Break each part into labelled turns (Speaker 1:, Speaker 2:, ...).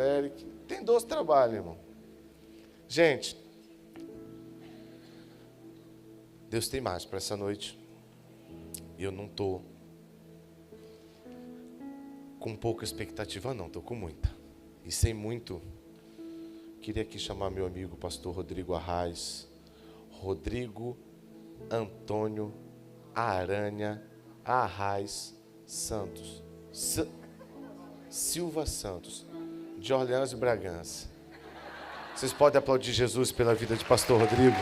Speaker 1: Eric. Tem 12 trabalhos, irmão. Gente, Deus tem mais para essa noite. E eu não estou com pouca expectativa, não. Estou com muita. E sem muito, queria aqui chamar meu amigo pastor Rodrigo Arraes. Rodrigo Antônio Aranha Arraes Santos. Silva Santos, de Orleans e Bragança. Vocês podem aplaudir Jesus pela vida de pastor Rodrigo?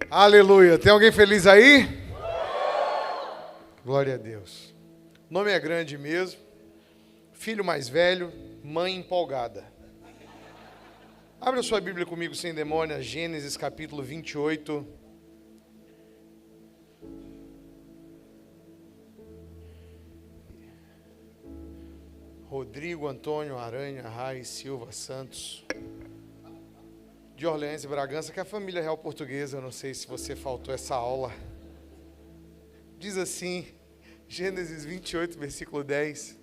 Speaker 2: Aleluia. Tem alguém feliz aí? Glória a Deus. O nome é grande mesmo. Filho mais velho, mãe empolgada. Abra a sua Bíblia comigo sem demora, Gênesis capítulo 28. Rodrigo Antônio Aranha Arraes Silva Santos, de Orleans e Bragança, que é a família real portuguesa. Eu não sei se você faltou essa aula. Diz assim, Gênesis 28, versículo 10.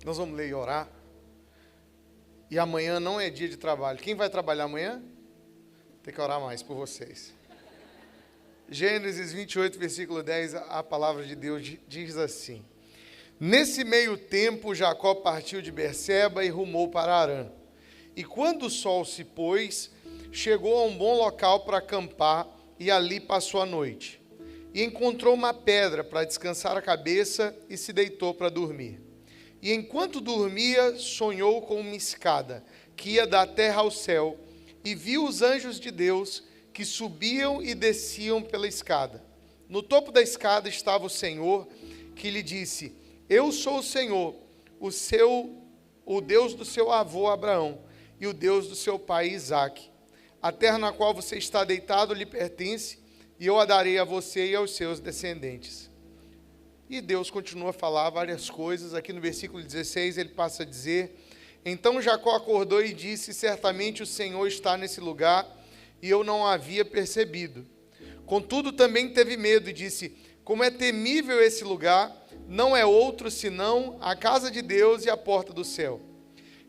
Speaker 2: Nós vamos ler e orar. E amanhã não é dia de trabalho. Quem vai trabalhar amanhã? Tem que orar mais por vocês. Gênesis 28, versículo 10, a palavra de Deus diz assim: Nesse meio tempo, Jacó partiu de Berseba e rumou para Harã. E quando o sol se pôs, chegou a um bom local para acampar e ali passou a noite. E encontrou uma pedra para descansar a cabeça e se deitou para dormir. E enquanto dormia, sonhou com uma escada que ia da terra ao céu e viu os anjos de Deus que subiam e desciam pela escada. No topo da escada estava o Senhor, que lhe disse: Eu sou o Senhor, o Deus do seu avô Abraão e o Deus do seu pai Isaque. A terra na qual você está deitado lhe pertence, e eu a darei a você e aos seus descendentes. E Deus continua a falar várias coisas. Aqui no versículo 16 ele passa a dizer: Então Jacó acordou e disse: Certamente o Senhor está nesse lugar, e eu não havia percebido. Contudo também teve medo e disse: Como é temível esse lugar, não é outro senão a casa de Deus e a porta do céu.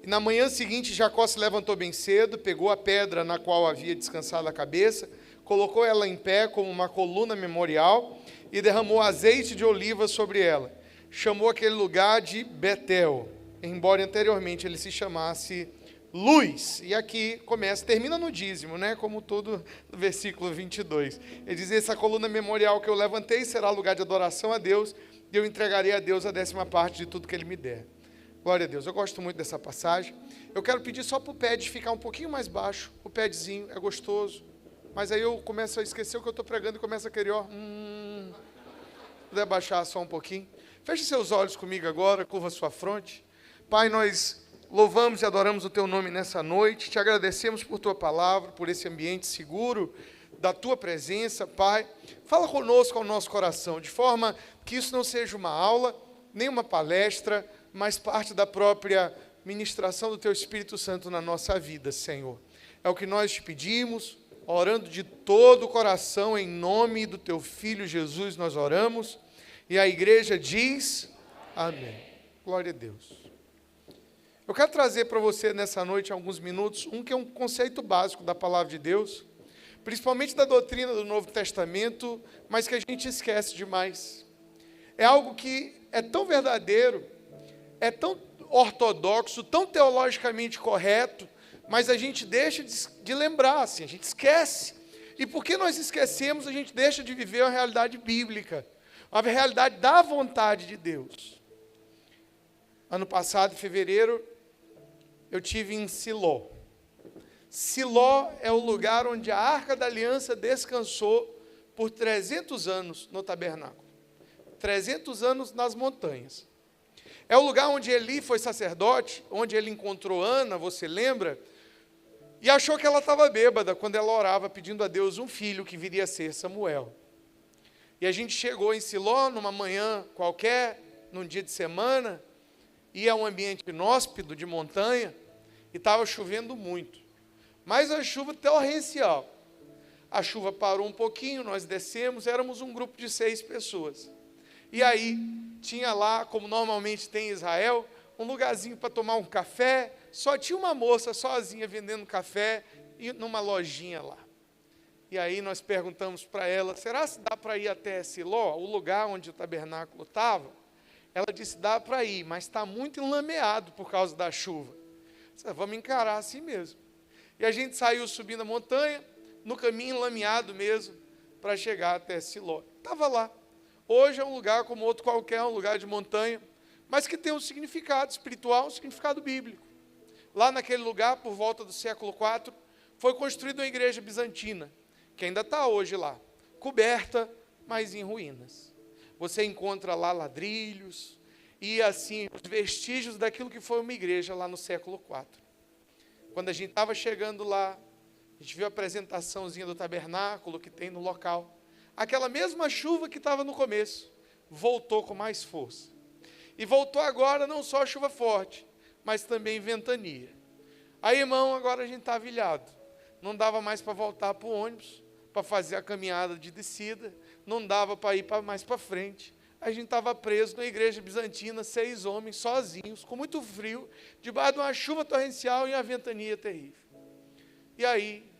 Speaker 2: E na manhã seguinte Jacó se levantou bem cedo, pegou a pedra na qual havia descansado a cabeça, colocou ela em pé como uma coluna memorial e derramou azeite de oliva sobre ela. Chamou aquele lugar de Betel, embora anteriormente ele se chamasse Luz. E aqui termina no dízimo, né? Como todo no versículo 22. Ele diz: Essa coluna memorial que eu levantei será lugar de adoração a Deus, e eu entregarei a Deus a 10ª de tudo que Ele me der. Glória a Deus. Eu gosto muito dessa passagem. Eu quero pedir só para o pad ficar um pouquinho mais baixo. O padzinho é gostoso. Mas aí eu começo a esquecer o que eu estou pregando e começo a querer, puder baixar só um pouquinho. Feche seus olhos comigo agora, curva sua fronte. Pai, nós louvamos e adoramos o Teu nome nessa noite. Te agradecemos por Tua palavra, por esse ambiente seguro da Tua presença, Pai. Fala conosco ao nosso coração, de forma que isso não seja uma aula, nem uma palestra, mas parte da própria ministração do Teu Espírito Santo na nossa vida, Senhor. É o que nós te pedimos, orando de todo o coração, em nome do Teu Filho Jesus nós oramos. E a igreja diz: Amém. Glória a Deus. Eu quero trazer para você nessa noite, em alguns minutos, que é um conceito básico da palavra de Deus, principalmente da doutrina do Novo Testamento, mas que a gente esquece demais. É algo que é tão verdadeiro, é tão ortodoxo, tão teologicamente correto, mas a gente deixa de lembrar, assim, a gente esquece. E porque nós esquecemos, a gente deixa de viver a realidade bíblica, a realidade da vontade de Deus. Ano passado, em fevereiro, eu estive em Siló. Siló é o lugar onde a Arca da Aliança descansou por 300 anos no tabernáculo. 300 anos nas montanhas. É o lugar onde Eli foi sacerdote, onde ele encontrou Ana, você lembra? E achou que ela estava bêbada quando ela orava pedindo a Deus um filho que viria a ser Samuel. E a gente chegou em Siló numa manhã qualquer, num dia de semana, e é um ambiente inóspito de montanha, e estava chovendo muito. mas a chuva torrencial. A chuva parou um pouquinho, nós descemos, éramos um grupo de 6 pessoas. E aí, tinha lá, como normalmente tem em Israel, um lugarzinho para tomar um café, só tinha uma moça sozinha vendendo café e numa lojinha lá. E aí nós perguntamos para ela, será que dá para ir até Siló, o lugar onde o tabernáculo estava? Ela disse, dá para ir, mas está muito enlameado por causa da chuva. Disse, vamos encarar assim mesmo. E a gente saiu subindo a montanha, no caminho enlameado mesmo, para chegar até Siló. Estava lá. Hoje é um lugar como outro qualquer, um lugar de montanha, mas que tem um significado espiritual, um significado bíblico. Lá naquele lugar, por volta do século IV, foi construída uma igreja bizantina, que ainda está hoje lá, coberta, mas em ruínas. Você encontra lá ladrilhos e assim os vestígios daquilo que foi uma igreja lá no século IV. Quando a gente estava chegando lá, a gente viu a apresentaçãozinha do tabernáculo que tem no local. Aquela mesma chuva que estava no começo, voltou com mais força. E voltou agora não só chuva forte, mas também ventania. Aí, irmão, agora a gente está avilhado. Não dava mais para voltar para o ônibus, para fazer a caminhada de descida. Não dava para ir mais para frente. A gente estava preso na igreja bizantina, 6 homens, sozinhos, com muito frio, debaixo de uma chuva torrencial e uma ventania terrível. E aí,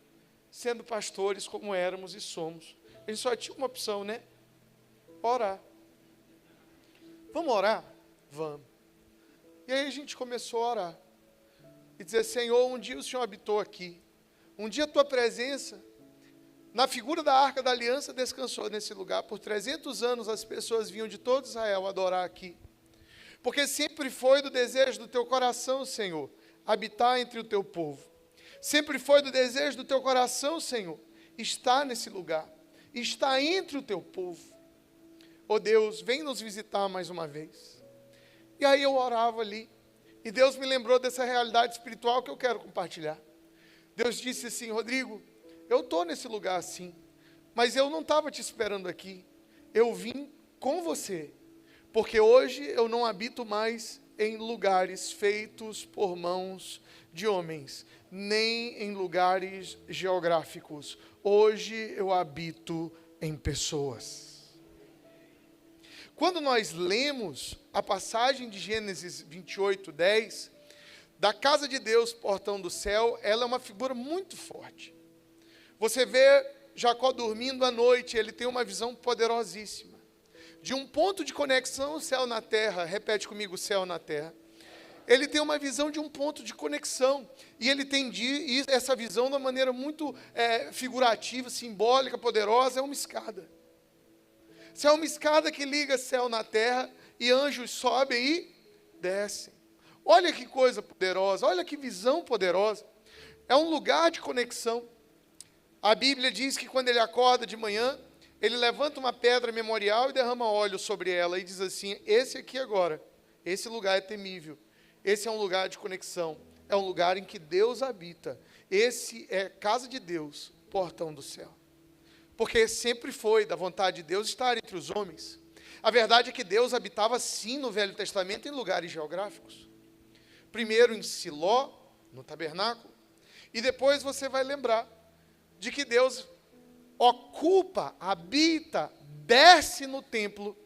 Speaker 2: sendo pastores como éramos e somos, a gente só tinha uma opção, né? Orar. Vamos orar? Vamos. E aí a gente começou a orar. E dizer, Senhor, um dia o Senhor habitou aqui. Um dia a tua presença, na figura da Arca da Aliança, descansou nesse lugar. Por 300 anos as pessoas vinham de todo Israel adorar aqui. Porque sempre foi do desejo do teu coração, Senhor, habitar entre o teu povo. Sempre foi do desejo do teu coração, Senhor, estar nesse lugar. Estar entre o teu povo. Oh Deus, vem nos visitar mais uma vez. E aí eu orava ali. E Deus me lembrou dessa realidade espiritual que eu quero compartilhar. Deus disse assim, Rodrigo, eu estou nesse lugar assim, mas eu não estava te esperando aqui. Eu vim com você, porque hoje eu não habito mais em lugares feitos por mãos de homens, nem em lugares geográficos. Hoje eu habito em pessoas. Quando nós lemos a passagem de Gênesis 28, 10, da casa de Deus, portão do céu, ela é uma figura muito forte. Você vê Jacó dormindo à noite, ele tem uma visão poderosíssima. De um ponto de conexão, o céu na terra, repete comigo, o céu na terra. Ele tem uma visão de um ponto de conexão, e ele tem essa visão de uma maneira muito figurativa, simbólica, poderosa, é uma escada. Se é uma escada que liga céu na terra, e anjos sobem e descem. Olha que coisa poderosa, olha que visão poderosa. É um lugar de conexão. A Bíblia diz que quando ele acorda de manhã, ele levanta uma pedra memorial e derrama óleo sobre ela, e diz assim, esse aqui agora, esse lugar é temível. Esse é um lugar de conexão, é um lugar em que Deus habita. Esse é casa de Deus, portão do céu. Porque sempre foi da vontade de Deus estar entre os homens. A verdade é que Deus habitava sim no Velho Testamento em lugares geográficos. Primeiro em Siló, no tabernáculo, e depois você vai lembrar de que Deus ocupa, habita, desce no templo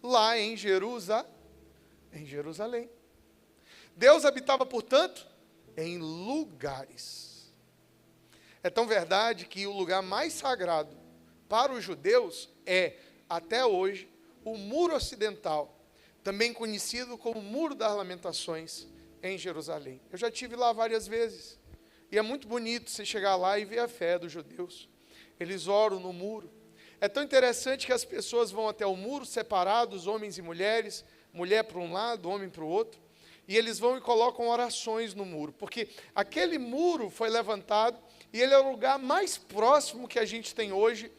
Speaker 2: lá em Jerusalém. Deus habitava, portanto, em lugares. É tão verdade que o lugar mais sagrado para os judeus é, até hoje, o Muro Ocidental, também conhecido como Muro das Lamentações, em Jerusalém. Eu já estive lá várias vezes, e é muito bonito você chegar lá e ver a fé dos judeus. Eles oram no muro. É tão interessante que as pessoas vão até o muro, separados, homens e mulheres, mulher para um lado, homem para o outro, e eles vão e colocam orações no muro, porque aquele muro foi levantado, e ele é o lugar mais próximo que a gente tem hoje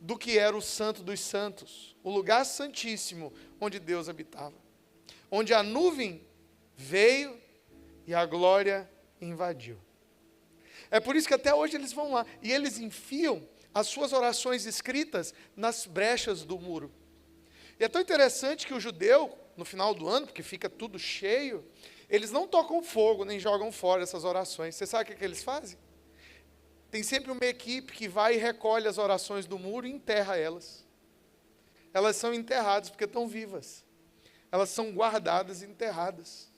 Speaker 2: do que era o Santo dos Santos, o lugar santíssimo onde Deus habitava, onde a nuvem veio e a glória invadiu. É por isso que até hoje eles vão lá, e eles enfiam as suas orações escritas nas brechas do muro. E é tão interessante que o judeu, no final do ano, porque fica tudo cheio, eles não tocam fogo, nem jogam fora essas orações. Você sabe o que eles fazem? Tem sempre uma equipe que vai e recolhe as orações do muro e enterra elas. Elas são enterradas porque estão vivas. Elas são guardadas e enterradas.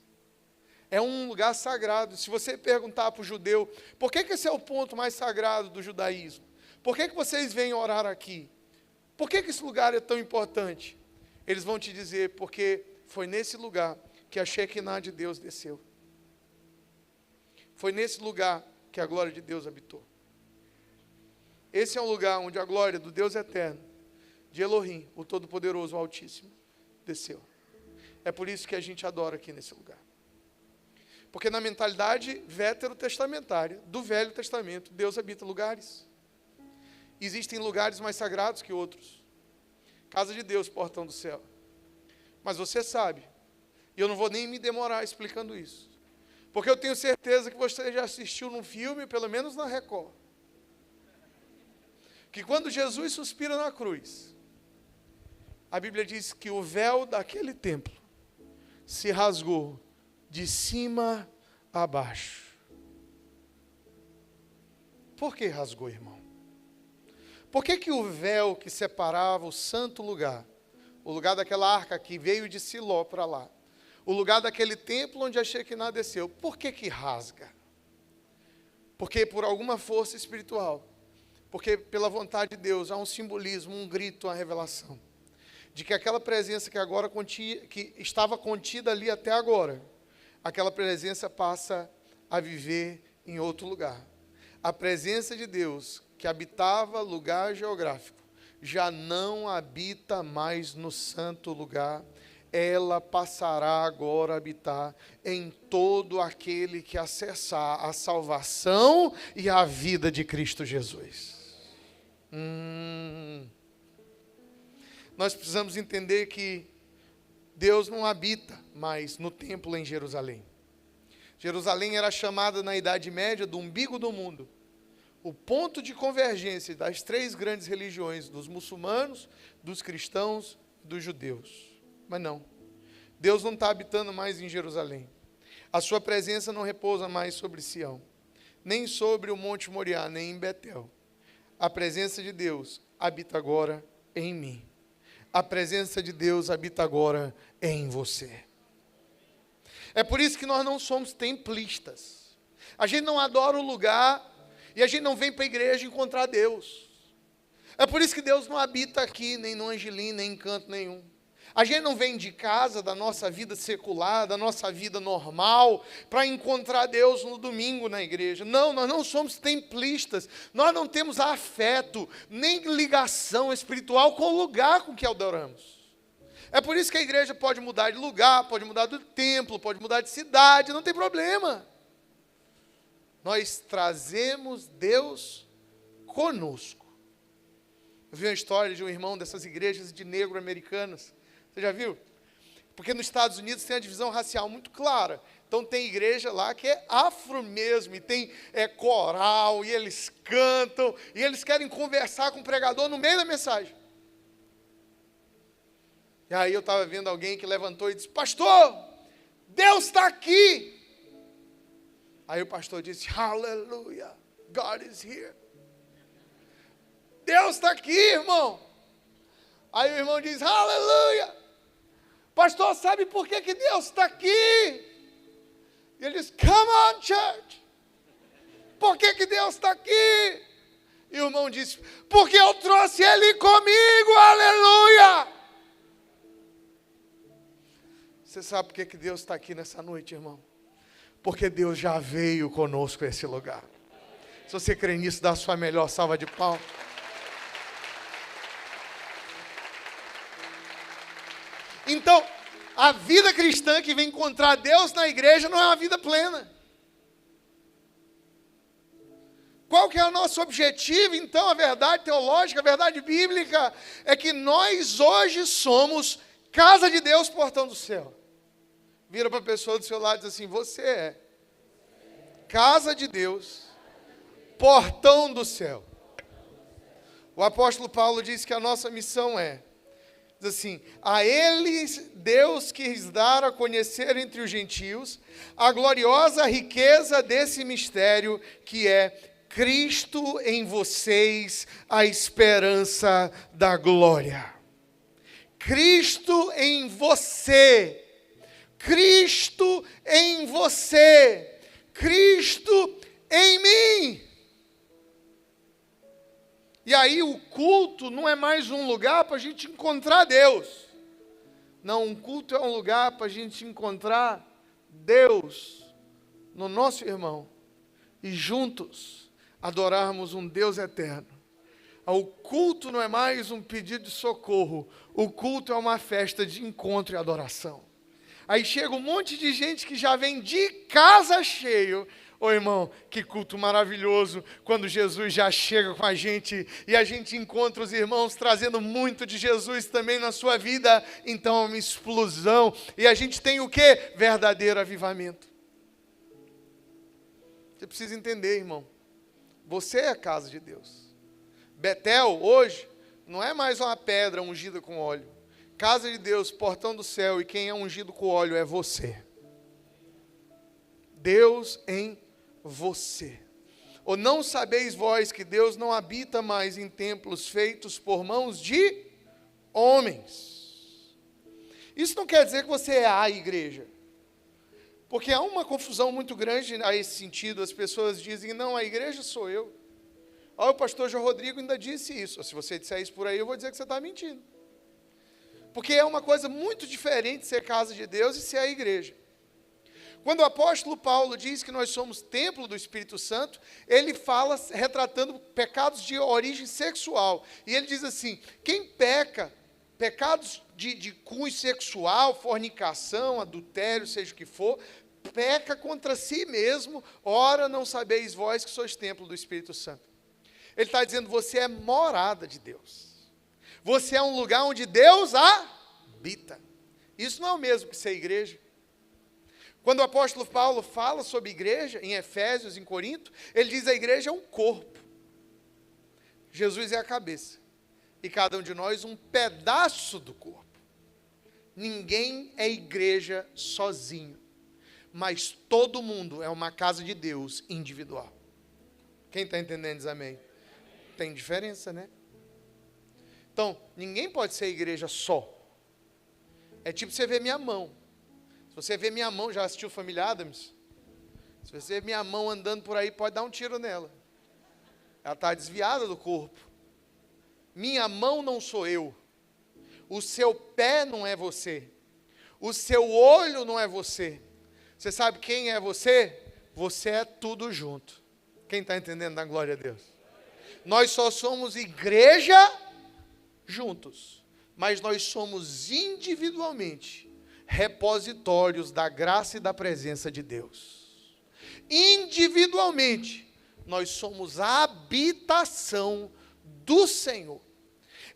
Speaker 2: É um lugar sagrado. Se você perguntar para o judeu, por que esse é o ponto mais sagrado do judaísmo? Por que vocês vêm orar aqui? Por que esse lugar é tão importante? Eles vão te dizer, porque foi nesse lugar que a Shekinah de Deus desceu. Foi nesse lugar que a glória de Deus habitou. Esse é um lugar onde a glória do Deus eterno, de Elohim, o Todo-Poderoso, o Altíssimo, desceu. É por isso que a gente adora aqui nesse lugar. Porque na mentalidade veterotestamentária, do Velho Testamento, Deus habita lugares. Existem lugares mais sagrados que outros. Casa de Deus, portão do céu. Mas você sabe, e eu não vou nem me demorar explicando isso, porque eu tenho certeza que você já assistiu num filme, pelo menos na Record, que quando Jesus suspira na cruz, a Bíblia diz que o véu daquele templo se rasgou de cima a baixo. Por que rasgou, irmão? Por que o véu que separava o santo lugar, o lugar daquela arca que veio de Siló para lá, o lugar daquele templo onde a Shekinah desceu, por que rasga? Porque por alguma força espiritual, porque pela vontade de Deus há um simbolismo, um grito, uma revelação, de que aquela presença que estava contida ali até agora, aquela presença passa a viver em outro lugar. A presença de Deus, que habitava lugar geográfico, já não habita mais no santo lugar, ela passará agora a habitar em todo aquele que acessar a salvação e a vida de Cristo Jesus. Nós precisamos entender que Deus não habita mais no templo em Jerusalém. Jerusalém era chamada na Idade Média do umbigo do mundo, o ponto de convergência das três grandes religiões, dos muçulmanos, dos cristãos e dos judeus. Mas não, Deus não está habitando mais em Jerusalém. A sua presença não repousa mais sobre Sião, nem sobre o Monte Moriá, nem em Betel. A presença de Deus habita agora em mim. A presença de Deus habita agora em você. É por isso que nós não somos templistas. A gente não adora o lugar e a gente não vem para a igreja encontrar Deus. É por isso que Deus não habita aqui, nem no Angelim, nem em canto nenhum. A gente não vem de casa, da nossa vida secular, da nossa vida normal, para encontrar Deus no domingo na igreja. Não, nós não somos templistas. Nós não temos afeto, nem ligação espiritual com o lugar com que adoramos. É por isso que a igreja pode mudar de lugar, pode mudar de templo, pode mudar de cidade, não tem problema. Nós trazemos Deus conosco. Eu vi uma história de um irmão dessas igrejas de negro americanas. Você já viu? Porque nos Estados Unidos tem uma divisão racial muito clara. Então tem igreja lá que é afro mesmo, e tem coral, e eles cantam, e eles querem conversar com o pregador no meio da mensagem. E aí eu estava vendo alguém que levantou e disse: pastor, Deus está aqui. Aí o pastor disse: aleluia, God is here. Deus está aqui, irmão. Aí o irmão diz: aleluia. Pastor, sabe por que Deus está aqui? E ele diz: come on, church. Por que Deus está aqui? E o irmão disse: porque eu trouxe Ele comigo, aleluia. Você sabe por que Deus está aqui nessa noite, irmão? Porque Deus já veio conosco a esse lugar. Se você crê nisso, dá a sua melhor salva de palmas. Então, a vida cristã que vem encontrar Deus na igreja não é uma vida plena. Qual que é o nosso objetivo, então? A verdade teológica, a verdade bíblica, é que nós hoje somos casa de Deus, portão do céu. Vira para a pessoa do seu lado e diz assim: você é casa de Deus, portão do céu. O apóstolo Paulo diz que a nossa missão diz assim: a eles Deus quis dar a conhecer entre os gentios a gloriosa riqueza desse mistério que é Cristo em vocês, a esperança da glória. Cristo em você. Cristo em você. Cristo em mim. E aí o culto não é mais um lugar para a gente encontrar Deus. Não, um culto é um lugar para a gente encontrar Deus no nosso irmão. E juntos adorarmos um Deus eterno. O culto não é mais um pedido de socorro. O culto é uma festa de encontro e adoração. Aí chega um monte de gente que já vem de casa cheio. Ô irmão, que culto maravilhoso quando Jesus já chega com a gente e a gente encontra os irmãos trazendo muito de Jesus também na sua vida. Então é uma explosão. E a gente tem o quê? Verdadeiro avivamento. Você precisa entender, irmão. Você é a casa de Deus. Betel, hoje, não é mais uma pedra ungida com óleo. Casa de Deus, portão do céu, e quem é ungido com óleo é você. Deus em você. Ou não sabeis vós que Deus não habita mais em templos feitos por mãos de homens. Isso não quer dizer que você é a igreja. Porque há uma confusão muito grande a esse sentido. As pessoas dizem, não, a igreja sou eu. O pastor João Rodrigo ainda disse isso. Se você disser isso por aí, eu vou dizer que você está mentindo. Porque é uma coisa muito diferente ser casa de Deus e ser a igreja. Quando o apóstolo Paulo diz que nós somos templo do Espírito Santo, ele fala retratando pecados de origem sexual. E ele diz assim, quem peca, pecados de cunho sexual, fornicação, adultério, seja o que for, peca contra si mesmo, ora não sabeis vós que sois templo do Espírito Santo. Ele está dizendo, você é morada de Deus. Você é um lugar onde Deus habita. Isso não é o mesmo que ser igreja. Quando o apóstolo Paulo fala sobre igreja, em Efésios, em Corinto, ele diz que a igreja é um corpo. Jesus é a cabeça. E cada um de nós um pedaço do corpo. Ninguém é igreja sozinho. Mas todo mundo é uma casa de Deus individual. Quem está entendendo diz amém? Tem diferença, né? Então, ninguém pode ser igreja só. É tipo você ver minha mão. Se você ver minha mão, já assistiu Família Addams? Se você ver minha mão andando por aí, pode dar um tiro nela. Ela está desviada do corpo. Minha mão não sou eu. O seu pé não é você. O seu olho não é você. Você sabe quem é você? Você é tudo junto. Quem está entendendo da glória a Deus? Nós só somos igreja juntos, mas nós somos individualmente repositórios da graça e da presença de Deus. Individualmente, nós somos a habitação do Senhor.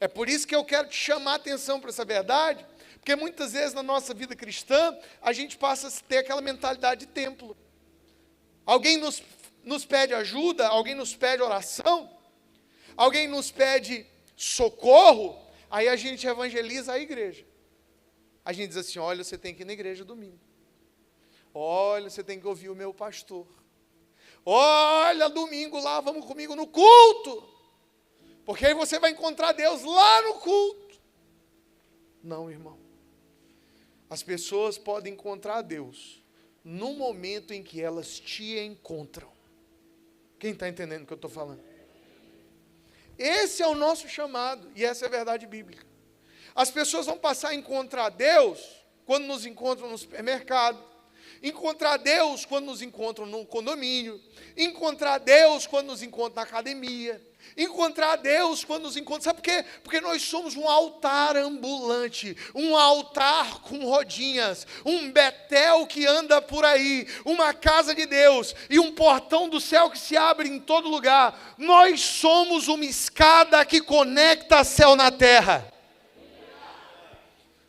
Speaker 2: É por isso que eu quero te chamar a atenção para essa verdade, porque muitas vezes na nossa vida cristã, a gente passa a ter aquela mentalidade de templo. Alguém nos pede ajuda, alguém nos pede oração, alguém nos pede socorro, aí a gente evangeliza a igreja. A gente diz assim, olha, você tem que ir na igreja domingo. Olha, você tem que ouvir o meu pastor. Olha, domingo lá, vamos comigo no culto. Porque aí você vai encontrar Deus lá no culto. Não, irmão. As pessoas podem encontrar Deus no momento em que elas te encontram. Quem está entendendo o que eu estou falando? Esse é o nosso chamado, e essa é a verdade bíblica. As pessoas vão passar a encontrar Deus quando nos encontram no supermercado, encontrar Deus quando nos encontram no condomínio, encontrar Deus quando nos encontram na academia, encontrar Deus quando nos encontram, sabe por quê? Porque nós somos um altar ambulante, um altar com rodinhas, um Betel que anda por aí, uma casa de Deus e um portão do céu que se abre em todo lugar. Nós somos uma escada que conecta céu na terra.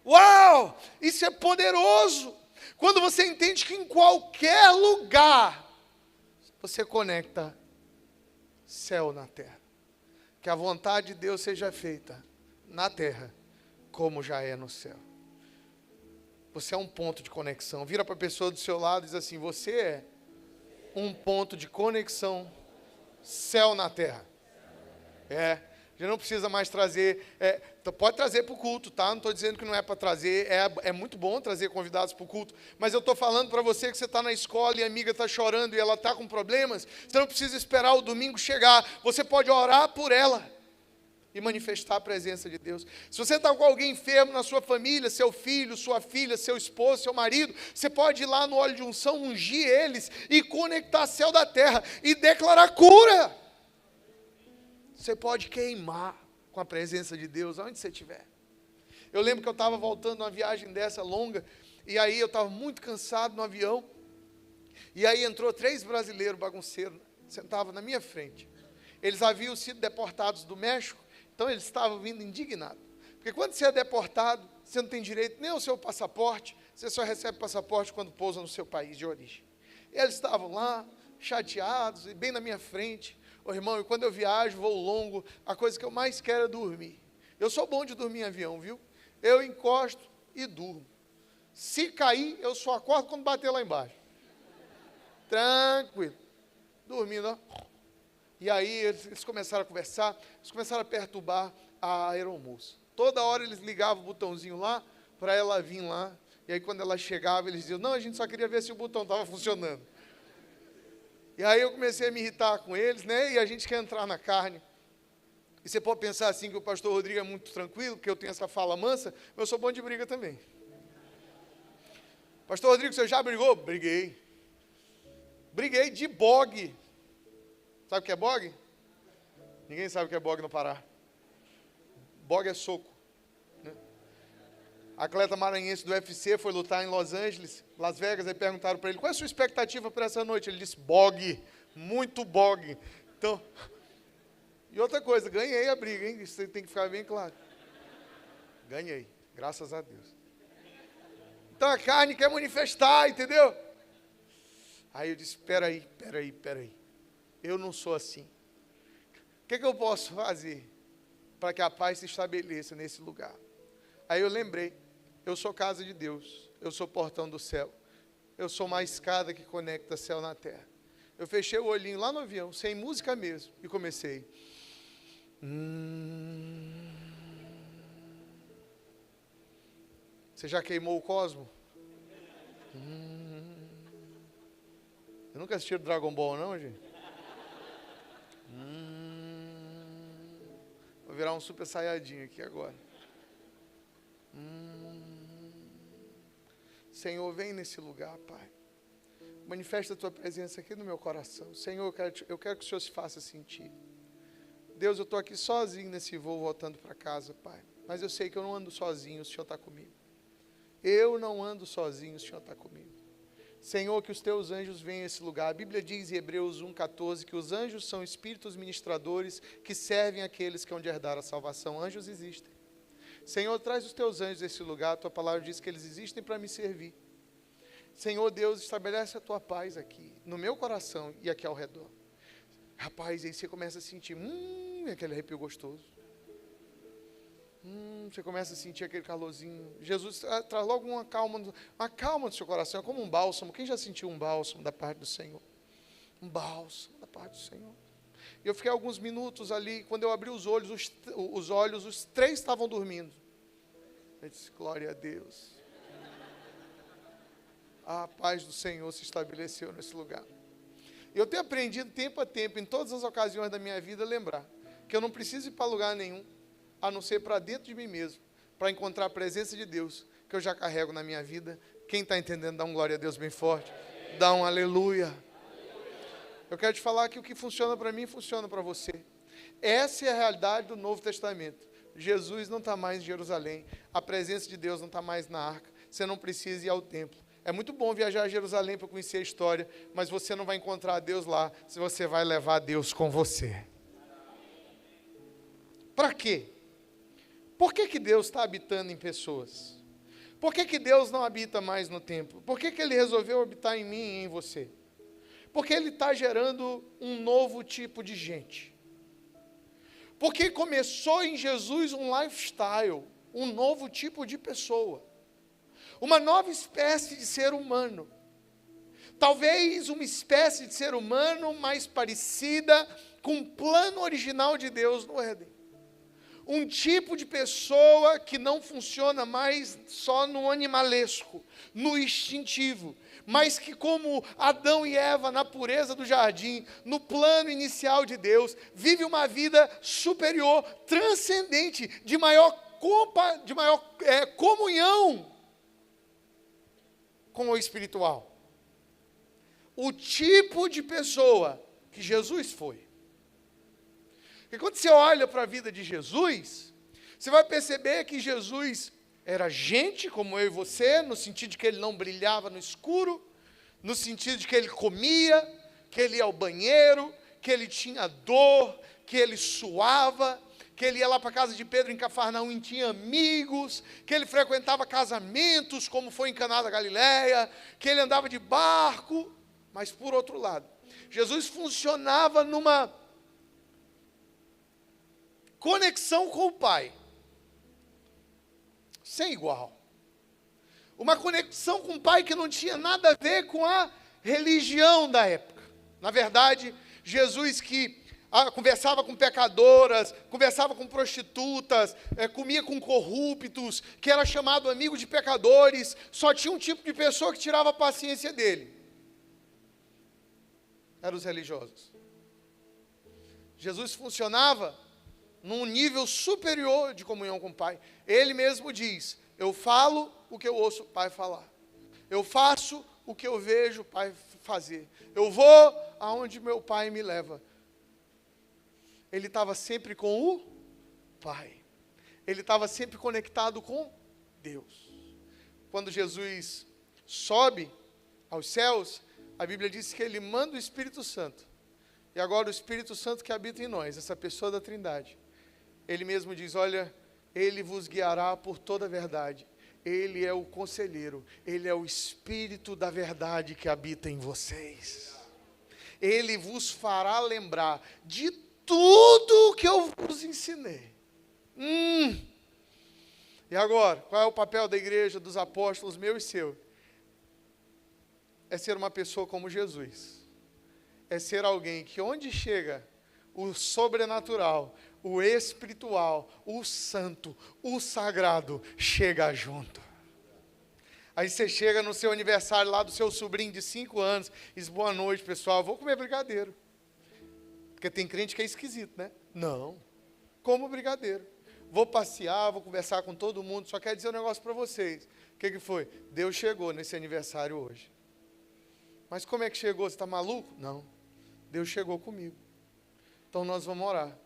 Speaker 2: Uau! Isso é poderoso! Quando você entende que em qualquer lugar você conecta céu na terra. Que a vontade de Deus seja feita na terra, como já é no céu. Você é um ponto de conexão. Vira para a pessoa do seu lado e diz assim, você é um ponto de conexão céu na terra. A gente não precisa mais trazer, pode trazer para o culto, tá? Não estou dizendo que não é para trazer, é muito bom trazer convidados para o culto, mas eu estou falando para você que você está na escola e a amiga está chorando e ela está com problemas, você não precisa esperar o domingo chegar, você pode orar por ela e manifestar a presença de Deus. Se você está com alguém enfermo na sua família, seu filho, sua filha, seu esposo, seu marido, você pode ir lá no óleo de unção, ungir eles e conectar céu da terra e declarar cura. Você pode queimar com a presença de Deus, onde você estiver. Eu lembro que eu estava voltando numa viagem dessa longa, e aí eu estava muito cansado no avião, e aí entrou 3 brasileiros bagunceiros, sentavam na minha frente. Eles haviam sido deportados do México, então eles estavam vindo indignados. Porque quando você é deportado, você não tem direito nem ao seu passaporte, você só recebe passaporte quando pousa no seu país de origem. E eles estavam lá, chateados, e bem na minha frente. Irmão, e quando eu viajo, voo longo, a coisa que eu mais quero é dormir. Eu sou bom de dormir em avião, viu? Eu encosto e durmo. Se cair, eu só acordo quando bater lá embaixo. Tranquilo. Dormindo, ó. E aí eles começaram a conversar, eles começaram a perturbar a aeromoça. Toda hora eles ligavam o botãozinho lá, para ela vir lá. E aí quando ela chegava, eles diziam, não, a gente só queria ver se o botão estava funcionando. E aí eu comecei a me irritar com eles, né? E a gente quer entrar na carne. E você pode pensar assim que o pastor Rodrigo é muito tranquilo, porque eu tenho essa fala mansa, mas eu sou bom de briga também. Pastor Rodrigo, você já brigou? Briguei. Briguei de bogue. Sabe o que é bogue? Ninguém sabe o que é bogue no Pará. Bogue é soco. Né? Atleta maranhense do UFC foi lutar em Los Angeles, Las Vegas, aí perguntaram para ele, qual é a sua expectativa para essa noite? Ele disse, bogue, muito bogue. Então, e outra coisa, ganhei a briga, hein? Isso tem que ficar bem claro. Ganhei, graças a Deus. Então a carne quer manifestar, entendeu? Aí eu disse, peraí. Eu não sou assim. O que eu posso fazer para que a paz se estabeleça nesse lugar? Aí eu lembrei, eu sou casa de Deus, eu sou portão do céu, eu sou uma escada que conecta céu na terra. Eu fechei o olhinho lá no avião, sem música mesmo, e comecei. Você já queimou o cosmo? Eu nunca assisti Dragon Ball, não, gente? Vou virar um super saiyajin aqui agora. Senhor, vem nesse lugar, Pai. Manifesta a Tua presença aqui no meu coração. Senhor, eu quero que o Senhor se faça sentir. Deus, eu estou aqui sozinho nesse voo, voltando para casa, Pai. Mas eu sei que eu não ando sozinho, o Senhor está comigo. Eu não ando sozinho, o Senhor está comigo. Senhor, que os Teus anjos venham a esse lugar. A Bíblia diz em Hebreus 1,14 que os anjos são espíritos ministradores que servem aqueles que hão de herdar a salvação. Anjos existem. Senhor, traz os Teus anjos a esse lugar. A Tua palavra diz que eles existem para me servir. Senhor Deus, estabelece a Tua paz aqui, no meu coração e aqui ao redor. Rapaz, aí você começa a sentir, aquele arrepio gostoso. Você começa a sentir aquele calorzinho. Jesus traz logo uma calma no seu coração, é como um bálsamo. Quem já sentiu um bálsamo da parte do Senhor? Um bálsamo da parte do Senhor. E eu fiquei alguns minutos ali, quando eu abri os olhos, os 3 estavam dormindo. Eu disse, glória a Deus. A paz do Senhor se estabeleceu nesse lugar. Eu tenho aprendido tempo a tempo, em todas as ocasiões da minha vida, lembrar que eu não preciso ir para lugar nenhum, a não ser para dentro de mim mesmo, para encontrar a presença de Deus, que eu já carrego na minha vida. Quem está entendendo, dá um glória a Deus bem forte. Dá um aleluia. Eu quero te falar que o que funciona para mim, funciona para você. Essa é a realidade do Novo Testamento. Jesus não está mais em Jerusalém, a presença de Deus não está mais na arca, você não precisa ir ao templo. É muito bom viajar a Jerusalém para conhecer a história, mas você não vai encontrar Deus lá, se você vai levar Deus com você. Para quê? Por que Deus está habitando em pessoas? Por que Deus não habita mais no templo? Por que Ele resolveu habitar em mim e em você? Porque Ele está gerando um novo tipo de gente. Porque começou em Jesus um lifestyle, um novo tipo de pessoa. Uma nova espécie de ser humano. Talvez uma espécie de ser humano mais parecida com o plano original de Deus no Éden. Um tipo de pessoa que não funciona mais só no animalesco, no instintivo, mas que, como Adão e Eva na pureza do jardim, no plano inicial de Deus, vive uma vida superior, transcendente, de maior comunhão com o espiritual. O tipo de pessoa que Jesus foi. Porque quando você olha para a vida de Jesus, você vai perceber que Jesus era gente como eu e você, no sentido de que ele não brilhava no escuro, no sentido de que ele comia, que ele ia ao banheiro, que ele tinha dor, que ele suava, que ele ia lá para a casa de Pedro em Cafarnaum e tinha amigos, que ele frequentava casamentos, como foi em Caná da Galileia, que ele andava de barco. Mas, por outro lado, Jesus funcionava numa conexão com o Pai, sem igual. Uma conexão com o Pai que não tinha nada a ver com a religião da época. Na verdade, Jesus que conversava com pecadoras, conversava com prostitutas, comia com corruptos, que era chamado amigo de pecadores, só tinha um tipo de pessoa que tirava a paciência dele. Eram os religiosos. Jesus funcionava num nível superior de comunhão com o Pai. Ele mesmo diz: eu falo o que eu ouço o Pai falar. Eu faço o que eu vejo o Pai fazer. Eu vou aonde meu Pai me leva. Ele estava sempre com o Pai. Ele estava sempre conectado com Deus. Quando Jesus sobe aos céus, a Bíblia diz que ele manda o Espírito Santo. E agora o Espírito Santo que habita em nós, essa pessoa da Trindade, ele mesmo diz: olha, ele vos guiará por toda a verdade. Ele é o conselheiro, ele é o Espírito da verdade que habita em vocês. Ele vos fará lembrar de tudo o que eu vos ensinei. E agora, qual é o papel da igreja, dos apóstolos, meu e seu? É ser uma pessoa como Jesus. É ser alguém que onde chega o sobrenatural, o espiritual, o santo, o sagrado, chega junto. Aí você chega no seu aniversário lá do seu sobrinho de 5 anos, e diz: boa noite, pessoal, vou comer brigadeiro. Porque tem crente que é esquisito, né? Não, como brigadeiro. Vou passear, vou conversar com todo mundo, só quero dizer um negócio para vocês. O que foi? Deus chegou nesse aniversário hoje. Mas como é que chegou? Você está maluco? Não, Deus chegou comigo. Então nós vamos orar.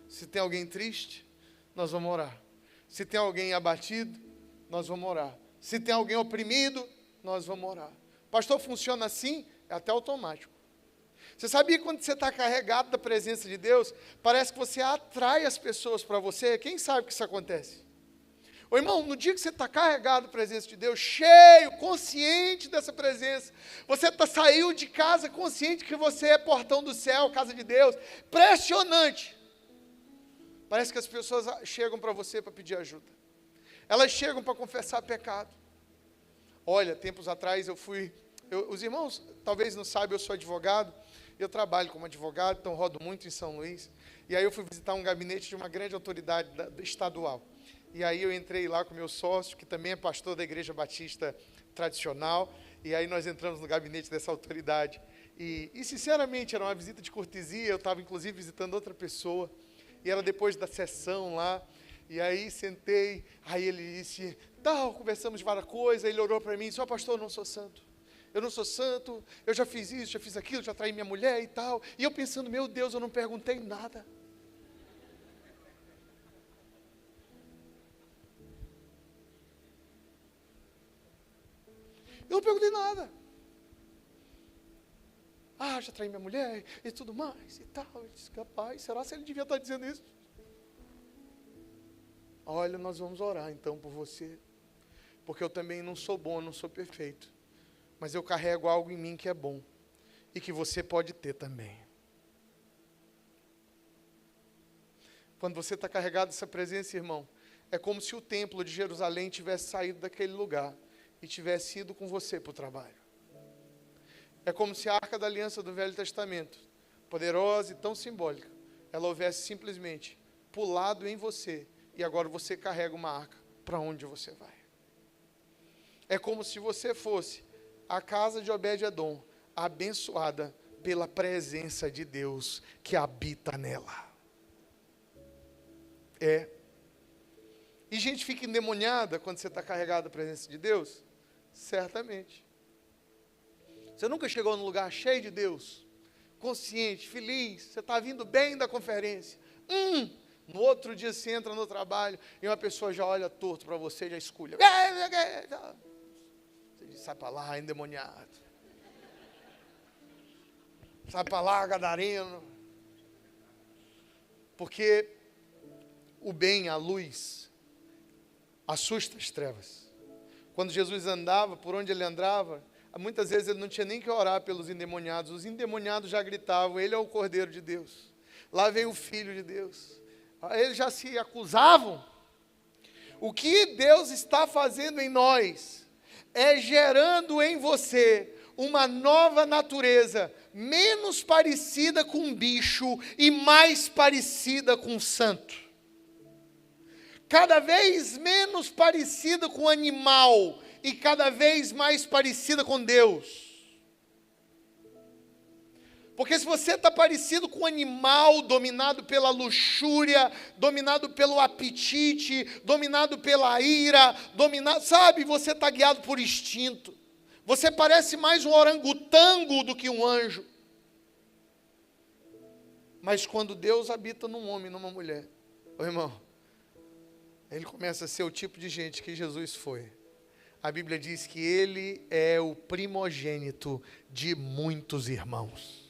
Speaker 2: Se tem alguém triste, nós vamos orar. Se tem alguém abatido, nós vamos orar. Se tem alguém oprimido, nós vamos orar. Pastor, funciona assim? É até automático. Você sabia que quando você está carregado da presença de Deus, parece que você atrai as pessoas para você? Quem sabe que isso acontece? Ô irmão, no dia que você está carregado da presença de Deus, cheio, consciente dessa presença, você saiu de casa consciente que você é portão do céu, casa de Deus, impressionante. Parece que as pessoas chegam para você para pedir ajuda. Elas chegam para confessar pecado. Olha, tempos atrás os irmãos talvez não saibam, eu sou advogado, eu trabalho como advogado, então rodo muito em São Luís, e aí eu fui visitar um gabinete de uma grande autoridade estadual. E aí eu entrei lá com meu sócio, que também é pastor da Igreja Batista Tradicional, e aí nós entramos no gabinete dessa autoridade. E sinceramente, era uma visita de cortesia, eu estava inclusive visitando outra pessoa, e era depois da sessão lá, e aí sentei, aí ele disse, conversamos de várias coisas, ele orou para mim e disse: pastor, eu não sou santo. Eu não sou santo, eu já fiz isso, já fiz aquilo, já traí minha mulher e tal. E eu pensando: meu Deus, eu não perguntei nada. Eu não perguntei nada. Já traí minha mulher e tudo mais e tal. Eu disse: rapaz, será que ele devia estar dizendo isso? Olha, nós vamos orar então por você. Porque eu também não sou bom, não sou perfeito. Mas eu carrego algo em mim que é bom. E que você pode ter também. Quando você está carregado dessa presença, irmão, é como se o templo de Jerusalém tivesse saído daquele lugar e tivesse ido com você para o trabalho. É como se a Arca da Aliança do Velho Testamento poderosa e tão simbólica, ela houvesse simplesmente pulado em você, e agora você carrega uma arca para onde você vai. É como se você fosse a casa de Obed-edom, abençoada pela presença de Deus que habita nela. E gente fica endemoniada quando você está carregado da presença de Deus? Certamente. Você nunca chegou num lugar cheio de Deus, consciente, feliz, você está vindo bem da conferência. No outro dia você entra no trabalho e uma pessoa já olha torto para você, já esculha. Você diz, sai para lá, endemoniado. Sai para lá, gadareno. Porque o bem, a luz, assusta as trevas. Quando Jesus andava, por onde ele andava, muitas vezes ele não tinha nem que orar pelos endemoniados. Os endemoniados já gritavam, ele é o Cordeiro de Deus. Lá vem o Filho de Deus. Eles já se acusavam. O que Deus está fazendo em nós é gerando em você uma nova natureza, menos parecida com um bicho e mais parecida com um santo. Cada vez menos parecida com um animal e cada vez mais parecida com Deus. Porque se você está parecido com um animal dominado pela luxúria, dominado pelo apetite, dominado pela ira, sabe, você está guiado por instinto. Você parece mais um orangotango do que um anjo. Mas quando Deus habita num homem, numa mulher, irmão, ele começa a ser o tipo de gente que Jesus foi. A Bíblia diz que ele é o primogênito de muitos irmãos.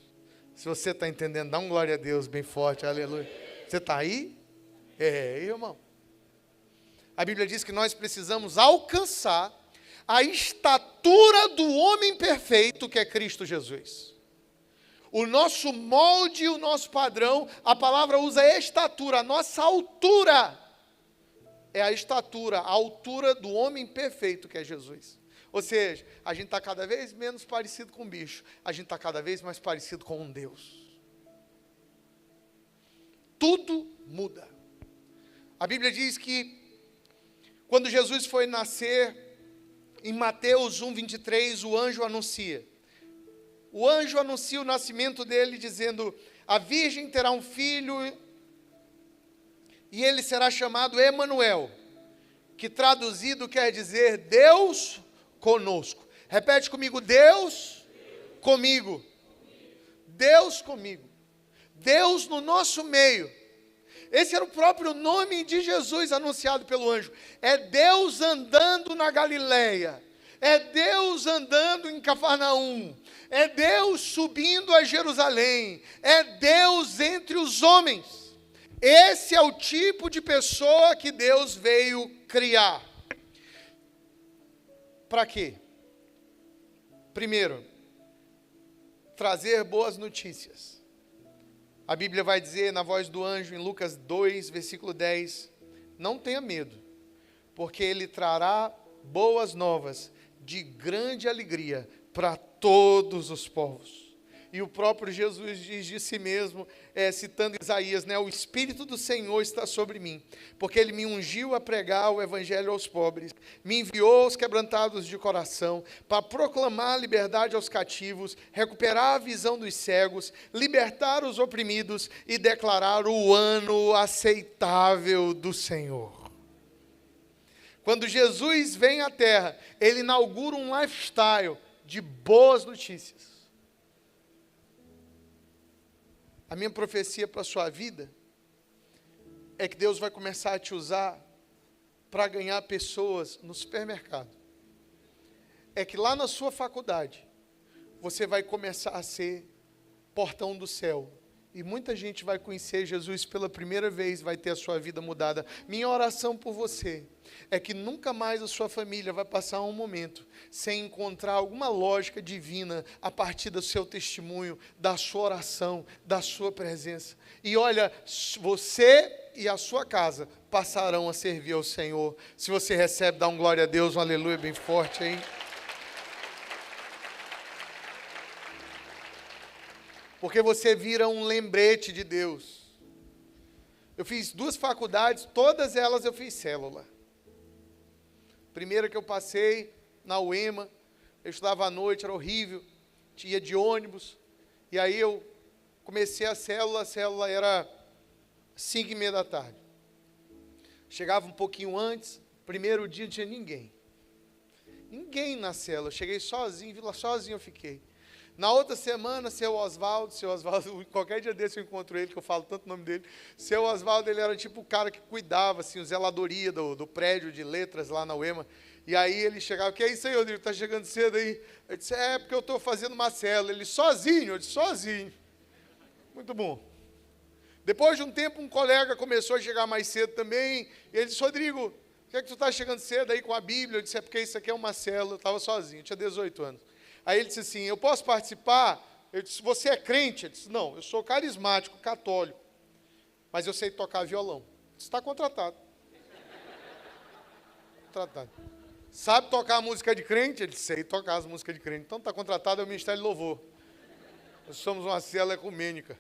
Speaker 2: Se você está entendendo, dá um glória a Deus bem forte, aleluia. Você está aí? Irmão. A Bíblia diz que nós precisamos alcançar a estatura do homem perfeito que é Cristo Jesus. O nosso molde, o nosso padrão, a palavra usa estatura, a nossa altura é a estatura, a altura do homem perfeito que é Jesus. Ou seja, a gente está cada vez menos parecido com um bicho, a gente está cada vez mais parecido com um Deus. Tudo muda. A Bíblia diz que quando Jesus foi nascer, em Mateus 1:23, o anjo anuncia. O anjo anuncia o nascimento dele, dizendo, a virgem terá um filho, e ele será chamado Emanuel, que traduzido quer dizer Deus conosco. Repete comigo, Deus comigo. Deus comigo. Deus no nosso meio. Esse era o próprio nome de Jesus anunciado pelo anjo. É Deus andando na Galileia. É Deus andando em Cafarnaum. É Deus subindo a Jerusalém. É Deus entre os homens. Esse é o tipo de pessoa que Deus veio criar. Para quê? Primeiro, trazer boas notícias. A Bíblia vai dizer na voz do anjo, em Lucas 2, versículo 10, não tenha medo, porque ele trará boas novas de grande alegria para todos os povos. E o próprio Jesus diz de si mesmo, citando Isaías, o Espírito do Senhor está sobre mim, porque Ele me ungiu a pregar o Evangelho aos pobres, me enviou aos quebrantados de coração, para proclamar a liberdade aos cativos, recuperar a visão dos cegos, libertar os oprimidos e declarar o ano aceitável do Senhor. Quando Jesus vem à terra, Ele inaugura um lifestyle de boas notícias. A minha profecia para a sua vida é que Deus vai começar a te usar para ganhar pessoas no supermercado. É que lá na sua faculdade, você vai começar a ser portão do céu. E muita gente vai conhecer Jesus pela primeira vez, vai ter a sua vida mudada. Minha oração por você é que nunca mais a sua família vai passar um momento sem encontrar alguma lógica divina a partir do seu testemunho, da sua oração, da sua presença. E olha, você e a sua casa passarão a servir ao Senhor. Se você recebe, dá um glória a Deus, um aleluia bem forte aí. Porque você vira um lembrete de Deus. Eu fiz 2 faculdades, todas elas eu fiz célula. Primeira que eu passei, na UEMA, eu estudava à noite, era horrível, ia de ônibus. E aí eu comecei a célula era 5:30 da tarde. Chegava um pouquinho antes, primeiro dia não tinha ninguém. Ninguém na célula, eu cheguei sozinho, sozinho eu fiquei. Na outra semana, seu Oswaldo, qualquer dia desse eu encontro ele, que eu falo tanto o nome dele. Seu Oswaldo, ele era tipo o cara que cuidava, assim, zeladoria do prédio de letras lá na UEMA. E aí ele chegava, que é isso aí, Rodrigo, tá chegando cedo aí? Eu disse, porque eu estou fazendo uma célula. Ele, sozinho? Eu disse, sozinho. Muito bom. Depois de um tempo, um colega começou a chegar mais cedo também. E ele disse, Rodrigo, por que é que tu está chegando cedo aí com a Bíblia? Eu disse, porque isso aqui é uma célula. Eu estava sozinho, eu tinha 18 anos. Aí ele disse assim, eu posso participar? Eu disse, você é crente? Ele disse, não, eu sou carismático, católico, mas eu sei tocar violão. Você está contratado. Contratado. Sabe tocar a música de crente? Ele disse, sei tocar as músicas de crente. Então está contratado, é o Ministério de Louvor. Nós somos uma célula ecumênica.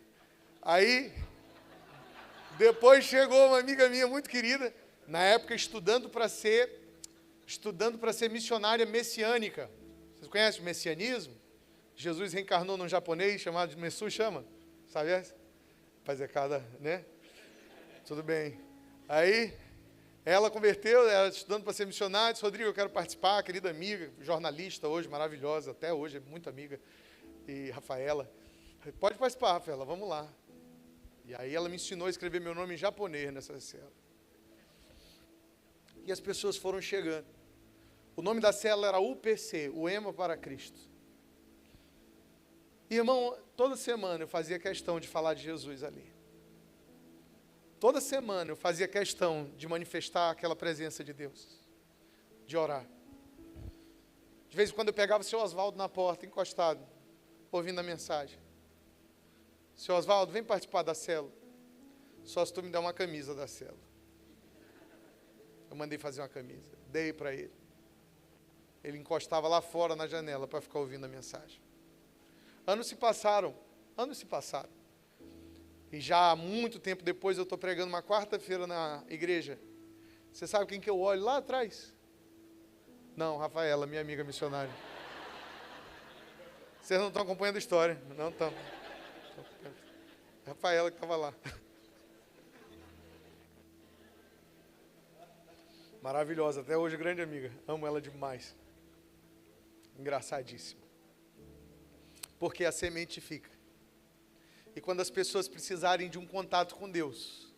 Speaker 2: Aí, depois chegou uma amiga minha muito querida, na época estudando para ser missionária messiânica. Vocês conhecem o messianismo? Jesus reencarnou num japonês chamado de Messu, chama? Sabe essa? Fazer cada, né? Tudo bem. Aí, ela converteu, ela estudando para ser missionária, disse, Rodrigo, eu quero participar, querida amiga, jornalista hoje, maravilhosa, até hoje, é muito amiga. E Rafaela, pode participar, Rafaela, vamos lá. E aí ela me ensinou a escrever meu nome em japonês nessa célula. E as pessoas foram chegando. O nome da célula era UPC, UEMA para Cristo. E, irmão, toda semana eu fazia questão de falar de Jesus ali. Toda semana eu fazia questão de manifestar aquela presença de Deus, de orar. De vez em quando eu pegava o seu Oswaldo na porta, encostado, ouvindo a mensagem. Seu Oswaldo, vem participar da célula. Só se tu me der uma camisa da célula. Eu mandei fazer uma camisa, dei para ele. Ele encostava lá fora na janela para ficar ouvindo a mensagem. Anos se passaram. E já há muito tempo depois eu estou pregando uma quarta-feira na igreja. Você sabe quem que eu olho lá atrás? Não, Rafaela, minha amiga missionária. Vocês não estão acompanhando a história. Não estão. Rafaela que estava lá. Maravilhosa, até hoje grande amiga. Amo ela demais. Engraçadíssimo. Porque a semente fica. E quando as pessoas precisarem de um contato com Deus,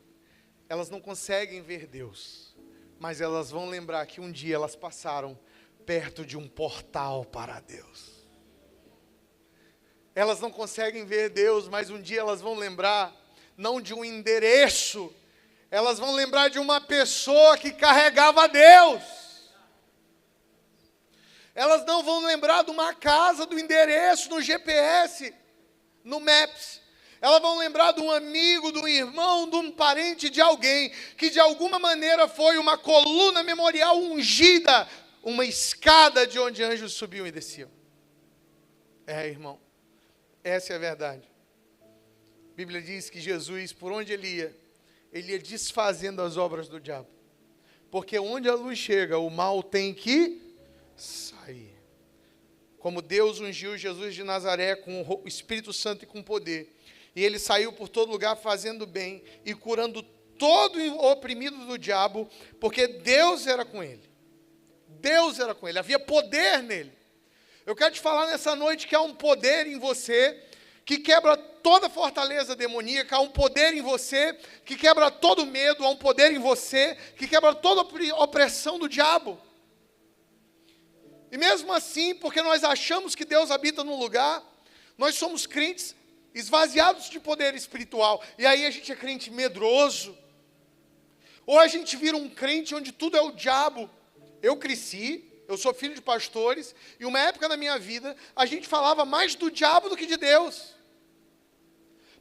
Speaker 2: elas não conseguem ver Deus, mas elas vão lembrar que um dia elas passaram perto de um portal para Deus. Elas não conseguem ver Deus, mas um dia elas vão lembrar, não de um endereço, elas vão lembrar de uma pessoa que carregava Deus. Elas não vão lembrar de uma casa, do endereço, no GPS, no Maps. Elas vão lembrar de um amigo, de um irmão, de um parente, de alguém que de alguma maneira foi uma coluna memorial ungida, uma escada de onde anjos subiam e desciam. Irmão, essa é a verdade. A Bíblia diz que Jesus, por onde ele ia desfazendo as obras do diabo. Porque onde a luz chega, o mal tem que sair. Como Deus ungiu Jesus de Nazaré com o Espírito Santo e com poder. E ele saiu por todo lugar fazendo bem e curando todo o oprimido do diabo, porque Deus era com ele. Deus era com ele, havia poder nele. Eu quero te falar nessa noite que há um poder em você que quebra toda fortaleza demoníaca, há um poder em você que quebra todo medo, há um poder em você que quebra toda opressão do diabo. E mesmo assim, porque nós achamos que Deus habita num lugar, nós somos crentes esvaziados de poder espiritual, e aí a gente é crente medroso, ou a gente vira um crente onde tudo é o diabo. Eu cresci, eu sou filho de pastores, e uma época da minha vida, a gente falava mais do diabo do que de Deus.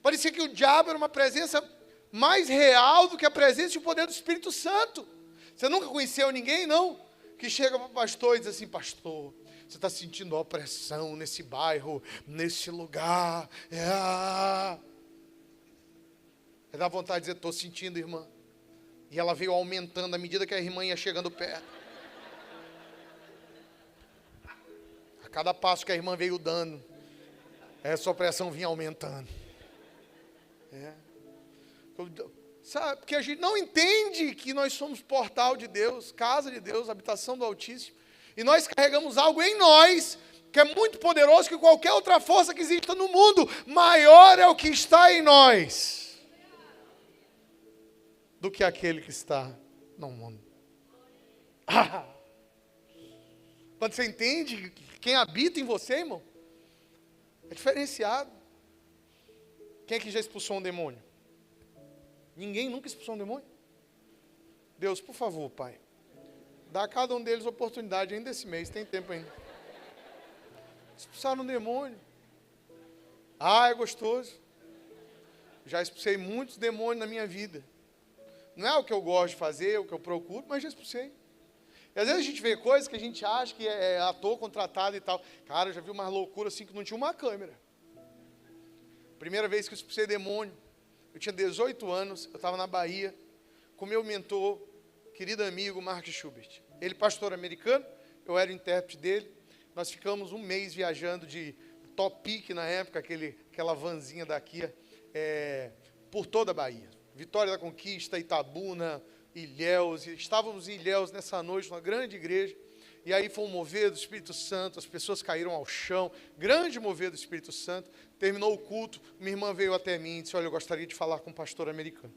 Speaker 2: Parecia que o diabo era uma presença mais real do que a presença e o poder do Espírito Santo. Você nunca conheceu ninguém, não? Que chega para o pastor e diz assim, pastor, Você está sentindo opressão nesse bairro, nesse lugar. Dá vontade de dizer, estou sentindo, irmã. E ela veio aumentando à medida que a irmã ia chegando perto. A cada passo que a irmã veio dando, essa opressão vinha aumentando. Sabe, porque a gente não entende que nós somos portal de Deus, casa de Deus, habitação do Altíssimo. E nós carregamos algo em nós que é muito poderoso que qualquer outra força que exista no mundo. Maior é o que está em nós do que aquele que está no mundo. Quando você entende quem habita em você, irmão, é diferenciado. Quem é que já expulsou um demônio? Ninguém nunca expulsou um demônio? Deus, por favor, Pai, dá a cada um deles oportunidade ainda esse mês, tem tempo ainda. Expulsaram um demônio. É gostoso. Já expulsei muitos demônios na minha vida. Não é o que eu gosto de fazer, o que eu procuro, mas já expulsei. E às vezes a gente vê coisas que a gente acha que é ator contratado e tal. Cara, eu já vi uma loucura assim que não tinha uma câmera. Primeira vez que eu expulsei demônio, eu tinha 18 anos, eu estava na Bahia, com meu mentor, querido amigo Mark Schubert. Ele pastor americano, eu era o intérprete dele. Nós ficamos um mês viajando de Topic na época, aquela vanzinha daqui, por toda a Bahia. Vitória da Conquista, Itabuna, Ilhéus. Estávamos em Ilhéus nessa noite, numa grande igreja. E aí foi um mover do Espírito Santo, as pessoas caíram ao chão, grande mover do Espírito Santo. Terminou o culto, minha irmã veio até mim e disse, olha, eu gostaria de falar com o pastor americano.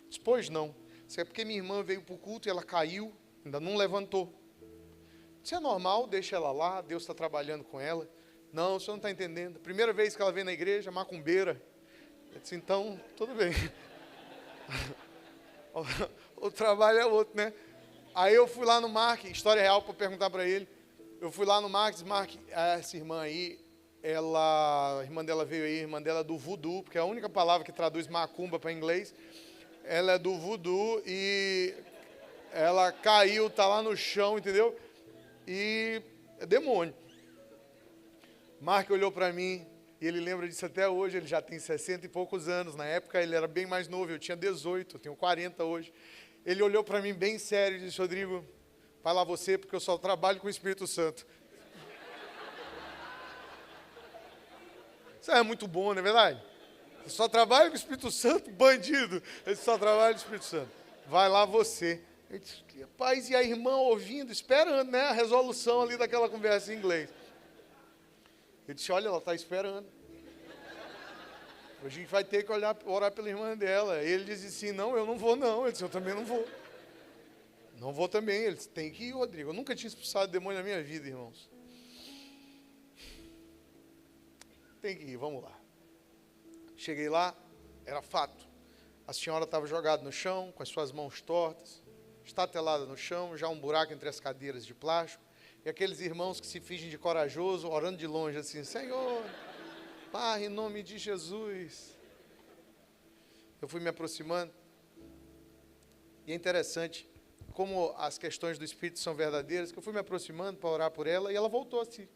Speaker 2: Eu disse, pois não. Isso é porque minha irmã veio para o culto e ela caiu, ainda não levantou. Isso é normal, deixa ela lá, Deus está trabalhando com ela. Não, o senhor não está entendendo. Primeira vez que ela veio na igreja, macumbeira. Eu disse, então, tudo bem. O trabalho é outro, né? Aí eu fui lá no Mark, história real para perguntar para ele. Eu fui lá no Mark, disse, Mark, essa irmã aí, a irmã dela veio aí, a irmã dela é do voodoo, porque é a única palavra que traduz macumba para inglês. Ela é do voodoo e ela caiu, está lá no chão, entendeu? E é demônio. Mark olhou para mim e ele lembra disso até hoje, ele já tem 60 e poucos anos. Na época ele era bem mais novo, eu tinha 18, eu tenho 40 hoje. Ele olhou para mim bem sério e disse, Rodrigo, vai lá você, porque eu só trabalho com o Espírito Santo. Isso é muito bom, não é verdade? Eu só trabalho com o Espírito Santo, bandido. Ele só trabalha com o Espírito Santo. Vai lá você. Eu disse, rapaz, e a irmã ouvindo, esperando, né, a resolução ali daquela conversa em inglês. Eu disse, olha, ela está esperando. A gente vai ter que orar pela irmã dela. Ele disse assim, não, eu não vou não. Ele disse, eu também não vou. Não vou também. Ele disse, tem que ir, Rodrigo. Eu nunca tinha expulsado demônio na minha vida, irmãos. Tem que ir, vamos lá. Cheguei lá, era fato. A senhora estava jogada no chão, com as suas mãos tortas, estatelada no chão, já um buraco entre as cadeiras de plástico. E aqueles irmãos que se fingem de corajoso, orando de longe assim, Senhor, Pai, em nome de Jesus. Eu fui me aproximando. E é interessante como as questões do Espírito são verdadeiras, que eu fui me aproximando para orar por ela e ela voltou assim.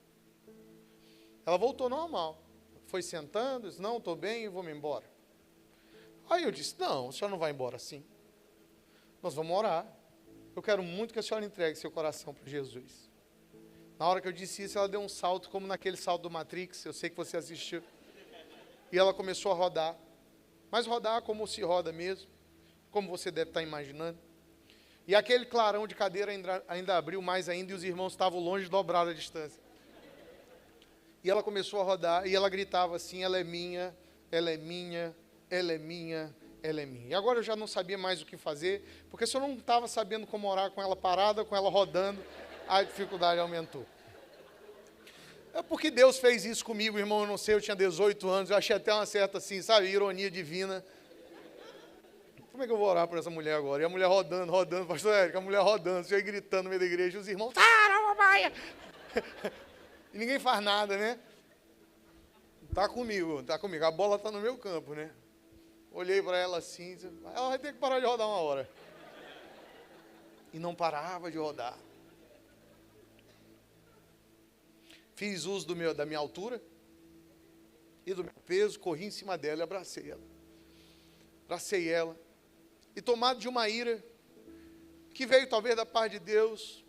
Speaker 2: Ela voltou normal. Foi sentando, disse, não, estou bem, eu vou me embora. Aí eu disse, não, a senhora não vai embora assim. Nós vamos orar. Eu quero muito que a senhora entregue seu coração para Jesus. Na hora que eu disse isso, ela deu um salto, como naquele salto do Matrix, eu sei que você assistiu. E ela começou a rodar. Mas rodar como se roda mesmo, como você deve estar imaginando. E aquele clarão de cadeira ainda abriu mais ainda, e os irmãos estavam longe, dobraram a distância. E ela começou a rodar, e ela gritava assim, ela é minha, ela é minha, ela é minha, ela é minha. E agora eu já não sabia mais o que fazer, porque se eu não estava sabendo como orar com ela parada, com ela rodando, a dificuldade aumentou. É porque Deus fez isso comigo, irmão, eu não sei, eu tinha 18 anos, eu achei até uma certa, assim, sabe, ironia divina. Como é que eu vou orar por essa mulher agora? E a mulher rodando, pastor Érico, a mulher rodando, você gritando no meio da igreja, e os irmãos, e ninguém faz nada, né? Tá comigo, a bola tá no meu campo, né? Olhei para ela assim, ela vai ter que parar de rodar uma hora. E não parava de rodar. Fiz uso da minha altura e do meu peso, corri em cima dela e abracei ela. Abracei ela. E tomado de uma ira, que veio talvez da parte de Deus,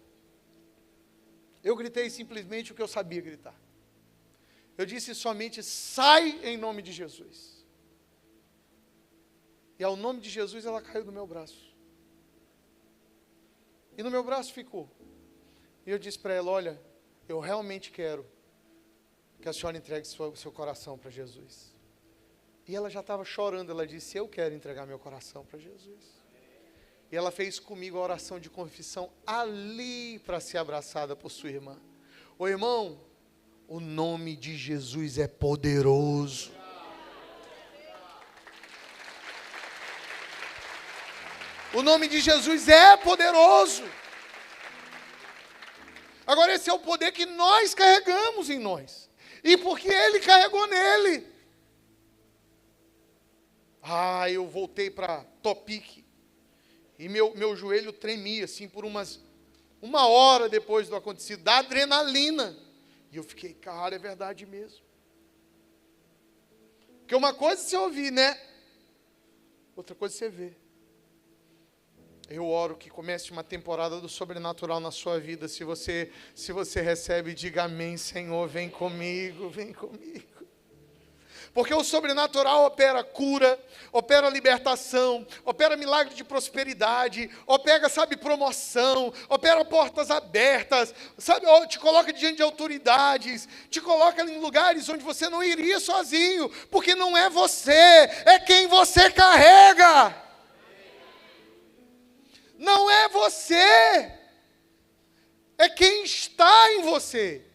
Speaker 2: eu gritei simplesmente o que eu sabia gritar. Eu disse somente: sai em nome de Jesus. E ao nome de Jesus ela caiu do meu braço. E no meu braço ficou. E eu disse para ela: olha, eu realmente quero que a senhora entregue seu coração para Jesus. E ela já estava chorando, ela disse: eu quero entregar meu coração para Jesus. E ela fez comigo a oração de confissão ali para ser abraçada por sua irmã. Ô irmão, o nome de Jesus é poderoso. O nome de Jesus é poderoso. Agora esse é o poder que nós carregamos em nós. E porque Ele carregou nele. Eu voltei para Topic. E meu joelho tremia assim por uma hora depois do acontecido, da adrenalina. E eu fiquei: cara, é verdade mesmo. Porque uma coisa é você ouvir, né? Outra coisa é você ver. Eu oro que comece uma temporada do sobrenatural na sua vida. Se você recebe, diga amém, Senhor, vem comigo, vem comigo. Porque o sobrenatural opera cura, opera libertação, opera milagre de prosperidade, opera, promoção, opera portas abertas, te coloca diante de autoridades, te coloca em lugares onde você não iria sozinho, porque não é você, é quem você carrega. Não é você, é quem está em você.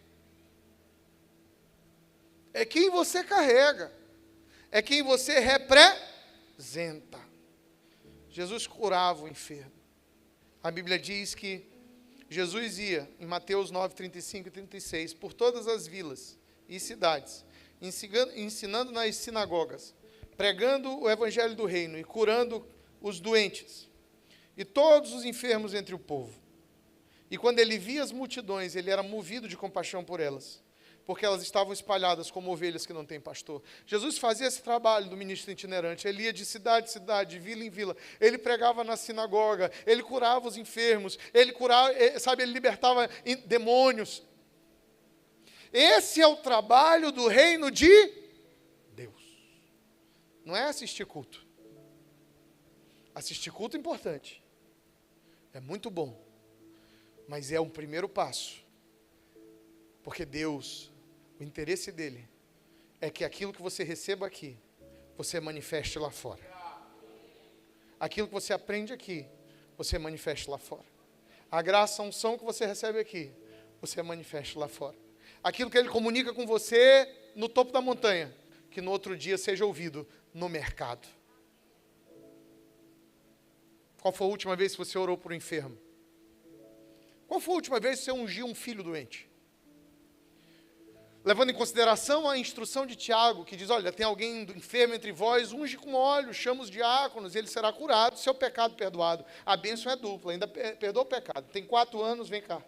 Speaker 2: É quem você carrega, é quem você representa. Jesus curava o enfermo. A Bíblia diz que Jesus ia, em Mateus 9, 35 e 36, por todas as vilas e cidades, ensinando nas sinagogas, pregando o evangelho do reino e curando os doentes e todos os enfermos entre o povo. E quando ele via as multidões, ele era movido de compaixão por elas, porque elas estavam espalhadas como ovelhas que não têm pastor. Jesus fazia esse trabalho do ministro itinerante. Ele ia de cidade em cidade, de vila em vila. Ele pregava na sinagoga, ele curava os enfermos, ele libertava demônios. Esse é o trabalho do reino de Deus. Não é assistir culto. Assistir culto é importante. É muito bom. Mas é um primeiro passo. Porque Deus, o interesse dele é que aquilo que você receba aqui, você manifeste lá fora. Aquilo que você aprende aqui, você manifeste lá fora. A graça, a unção que você recebe aqui, você manifeste lá fora. Aquilo que ele comunica com você no topo da montanha, que no outro dia seja ouvido no mercado. Qual foi a última vez que você orou por um enfermo? Qual foi a última vez que você ungiu um filho doente? Levando em consideração a instrução de Tiago, que diz: olha, tem alguém enfermo entre vós, unge com óleo, chama os diáconos, ele será curado, seu pecado perdoado. A bênção é dupla, ainda perdoa o pecado. Tem 4 anos, vem cá.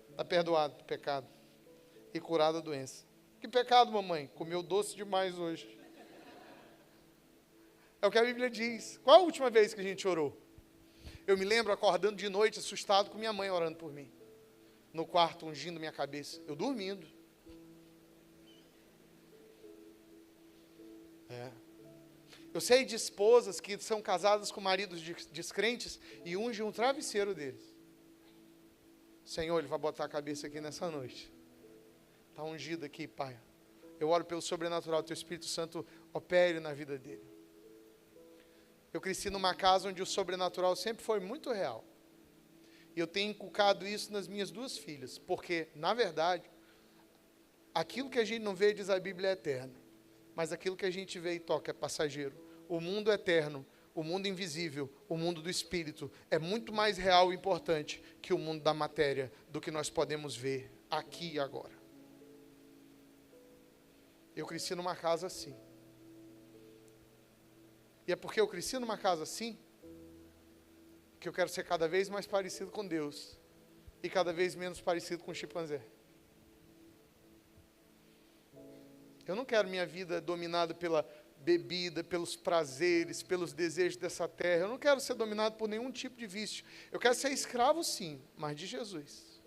Speaker 2: Está perdoado o pecado e curada a doença. Que pecado, mamãe? Comeu doce demais hoje. É o que a Bíblia diz. Qual a última vez que a gente orou? Eu me lembro acordando de noite, assustado, com minha mãe orando por mim. No quarto, ungindo minha cabeça. Eu dormindo. Eu sei de esposas que são casadas com maridos descrentes e ungem um travesseiro deles. Senhor, ele vai botar a cabeça aqui nessa noite. Está ungido aqui, Pai. Eu oro pelo sobrenatural, teu Espírito Santo opere na vida dele. Eu cresci numa casa onde o sobrenatural sempre foi muito real. E eu tenho inculcado isso nas minhas 2 filhas. Porque, na verdade, aquilo que a gente não vê, diz a Bíblia, é eterno. Mas aquilo que a gente vê e toca é passageiro. O mundo eterno, o mundo invisível, o mundo do Espírito, é muito mais real e importante que o mundo da matéria, do que nós podemos ver aqui e agora. Eu cresci numa casa assim. E é porque eu cresci numa casa assim, que eu quero ser cada vez mais parecido com Deus e cada vez menos parecido com o chimpanzé. Eu não quero minha vida dominada pela bebida, pelos prazeres, pelos desejos dessa terra. Eu não quero ser dominado por nenhum tipo de vício. Eu quero ser escravo, sim, mas de Jesus.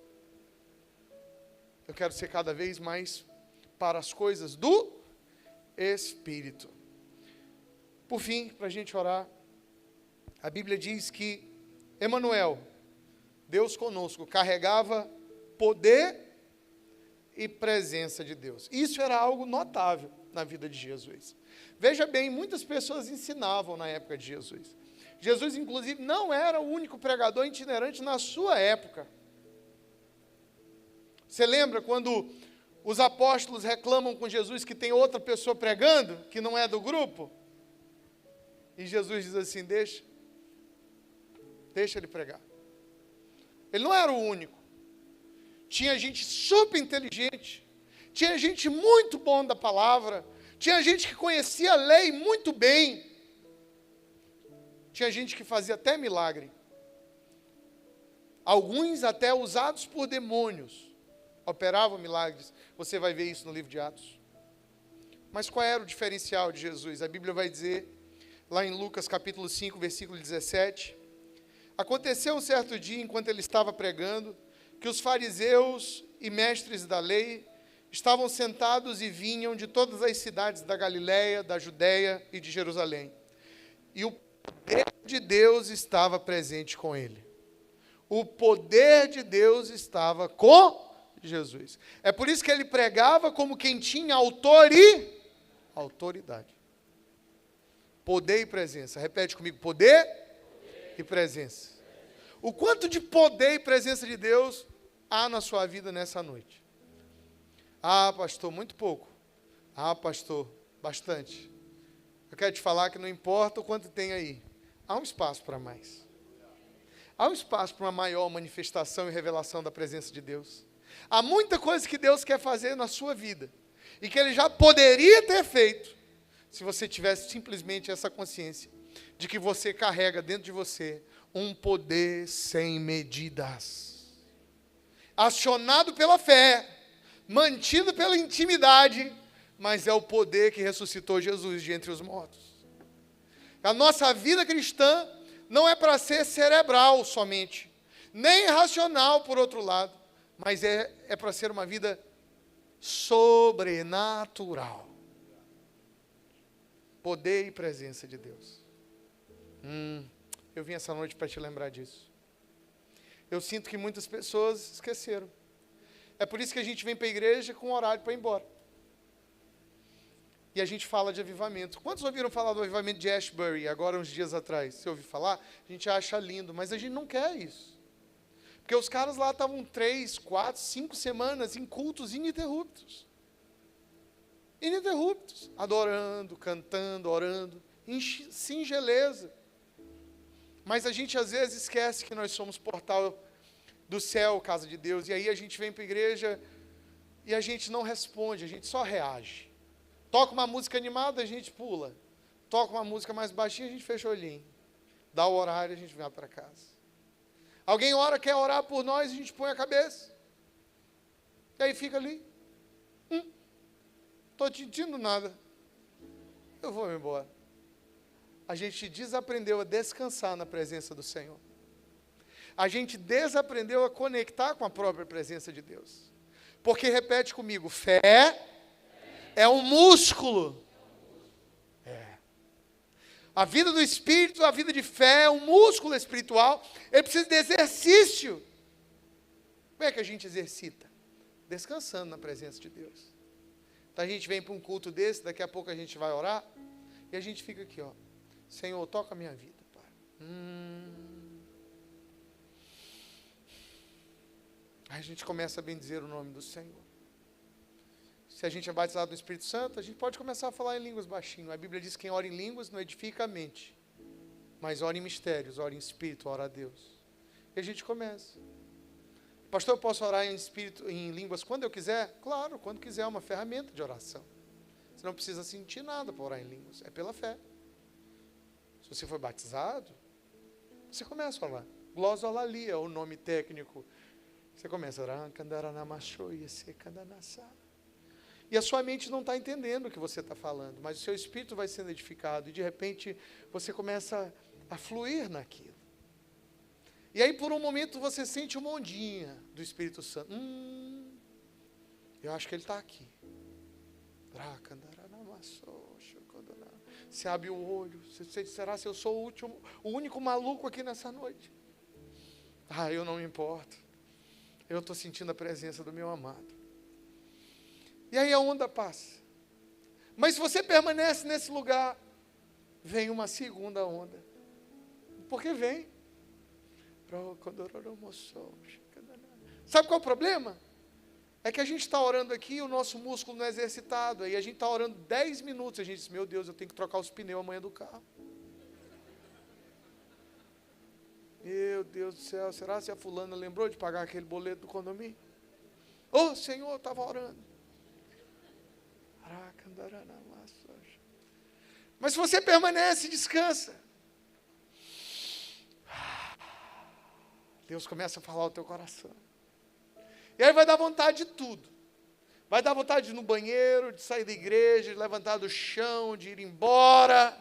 Speaker 2: Eu quero ser cada vez mais para as coisas do Espírito. Por fim, para a gente orar, a Bíblia diz que Emanuel, Deus conosco, carregava poder e presença de Deus. Isso era algo notável na vida de Jesus. Veja bem, muitas pessoas ensinavam na época de Jesus. Jesus, inclusive, não era o único pregador itinerante na sua época. Você lembra quando os apóstolos reclamam com Jesus que tem outra pessoa pregando, que não é do grupo? E Jesus diz assim, deixa ele pregar. Ele não era o único. Tinha gente super inteligente, tinha gente muito bom da palavra, tinha gente que conhecia a lei muito bem, tinha gente que fazia até milagre. Alguns até usados por demônios operavam milagres. Você vai ver isso no livro de Atos. Mas qual era o diferencial de Jesus? A Bíblia vai dizer, lá em Lucas capítulo 5, versículo 17, aconteceu um certo dia, enquanto ele estava pregando, que os fariseus e mestres da lei estavam sentados e vinham de todas as cidades da Galiléia, da Judéia e de Jerusalém. E o poder de Deus estava presente com ele. O poder de Deus estava com Jesus. É por isso que ele pregava como quem tinha autoridade. Poder e presença. Repete comigo, poder e presença. O quanto de poder e presença de Deus há na sua vida nessa noite? Ah, pastor, muito pouco. Ah, pastor, bastante. Eu quero te falar que não importa o quanto tem aí, há um espaço para mais. Há um espaço para uma maior manifestação e revelação da presença de Deus. Há muita coisa que Deus quer fazer na sua vida e que Ele já poderia ter feito se você tivesse simplesmente essa consciência de que você carrega dentro de você um poder sem medidas, acionado pela fé, mantido pela intimidade, mas é o poder que ressuscitou Jesus de entre os mortos. A nossa vida cristã não é para ser cerebral somente, nem racional por outro lado, mas é para ser uma vida sobrenatural. Poder e presença de Deus. Eu vim essa noite para te lembrar disso. Eu sinto que muitas pessoas esqueceram. É por isso que a gente vem para a igreja com horário para ir embora. E a gente fala de avivamento. Quantos ouviram falar do avivamento de Ashbury, agora uns dias atrás? Você ouviu falar? A gente acha lindo, mas a gente não quer isso. Porque os caras lá estavam 3, 4, 5 semanas em cultos ininterruptos. Ininterruptos. Adorando, cantando, orando, em singeleza. Mas a gente às vezes esquece que nós somos portal do céu, casa de Deus. E aí a gente vem para a igreja e a gente não responde, a gente só reage. Toca uma música animada, a gente pula. Toca uma música mais baixinha, a gente fecha o olhinho. Dá o horário, a gente vai para casa. Alguém ora, quer orar por nós, a gente põe a cabeça. E aí fica ali. Estou sentindo nada. Eu vou embora. A gente desaprendeu a descansar na presença do Senhor. A gente desaprendeu a conectar com a própria presença de Deus. Porque, repete comigo, fé é um músculo. A vida do Espírito, a vida de fé é um músculo espiritual. Ele precisa de exercício. Como é que a gente exercita? Descansando na presença de Deus. Então a gente vem para um culto desse, daqui a pouco a gente vai orar, e a gente fica aqui, ó. Senhor, toca a minha vida, Pai. Aí a gente começa a bendizer o nome do Senhor. Se a gente é batizado no Espírito Santo, a gente pode começar a falar em línguas baixinho. A Bíblia diz que quem ora em línguas não edifica a mente, mas ora em mistérios, ora em espírito, ora a Deus. E a gente começa. Pastor, eu posso orar em espírito, em línguas quando eu quiser? Claro, quando quiser, é uma ferramenta de oração. Você não precisa sentir nada para orar em línguas, é pela fé. Se você for batizado, você começa a falar. Glossolalia é o nome técnico. Você começa a orar. E a sua mente não está entendendo o que você está falando, mas o seu espírito vai sendo edificado, e de repente você começa a fluir naquilo. E aí por um momento você sente uma ondinha do Espírito Santo. Eu acho que ele está aqui. Você abre o olho, será se eu sou o único maluco aqui nessa noite? Eu não me importo. Eu estou sentindo a presença do meu amado. E aí a onda passa. Mas se você permanece nesse lugar, vem uma segunda onda. Porque vem. Sabe qual é o problema? É que a gente está orando aqui e o nosso músculo não é exercitado. Aí a gente está orando 10 minutos. A gente diz, meu Deus, eu tenho que trocar os pneus amanhã do carro. Meu Deus do céu, será que a fulana lembrou de pagar aquele boleto do condomínio? Senhor, eu estava orando. Mas se você permanece e descansa, Deus começa a falar ao teu coração. E aí vai dar vontade de tudo. Vai dar vontade de ir no banheiro, de sair da igreja, de levantar do chão, de ir embora.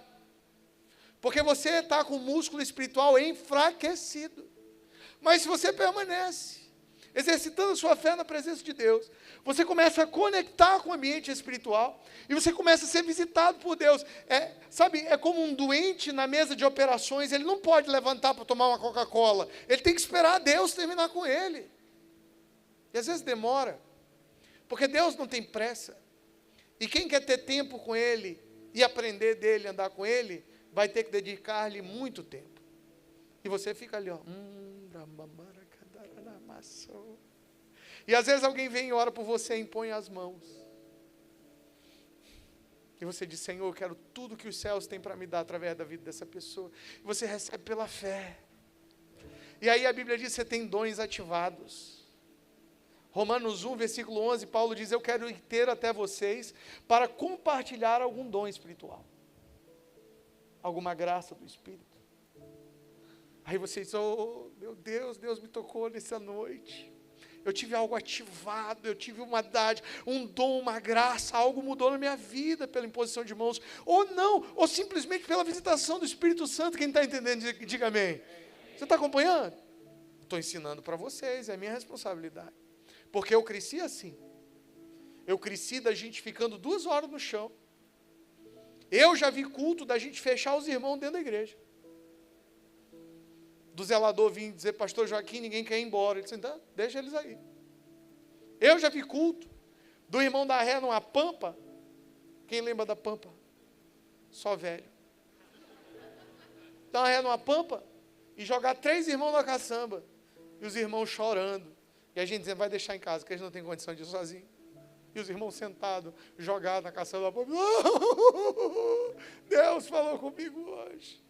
Speaker 2: Porque você está com o músculo espiritual enfraquecido. Mas se você permanece, exercitando a sua fé na presença de Deus, você começa a conectar com o ambiente espiritual, e você começa a ser visitado por Deus. É como um doente na mesa de operações, ele não pode levantar para tomar uma Coca-Cola, ele tem que esperar Deus terminar com ele. E às vezes demora, porque Deus não tem pressa. E quem quer ter tempo com Ele, e aprender dEle, andar com Ele, vai ter que dedicar-lhe muito tempo. E você fica ali, E às vezes alguém vem e ora por você e impõe as mãos. E você diz, Senhor, eu quero tudo que os céus têm para me dar através da vida dessa pessoa. E você recebe pela fé. E aí a Bíblia diz que você tem dons ativados. Romanos 1, versículo 11, Paulo diz, eu quero ir ter até vocês para compartilhar algum dom espiritual. Alguma graça do Espírito. Aí você diz, meu Deus, Deus me tocou nessa noite. Eu tive algo ativado, eu tive uma dádiva, um dom, uma graça, algo mudou na minha vida pela imposição de mãos. Ou não, ou simplesmente pela visitação do Espírito Santo. Quem está entendendo, diga amém. Você está acompanhando? Estou ensinando para vocês, é minha responsabilidade. Porque eu cresci assim. Eu cresci da gente ficando 2 horas no chão. Eu já vi culto da gente fechar os irmãos dentro da igreja. Do zelador vir dizer, pastor Joaquim, ninguém quer ir embora. Ele disse, então, deixa eles aí. Eu já vi culto do irmão da ré numa pampa. Quem lembra da pampa? Só velho. Dar uma ré numa pampa e jogar 3 irmãos na caçamba. E os irmãos chorando. E a gente dizendo, vai deixar em casa, porque eles não têm condição de ir sozinho. E os irmãos sentados, jogados na caçamba. Deus falou comigo hoje.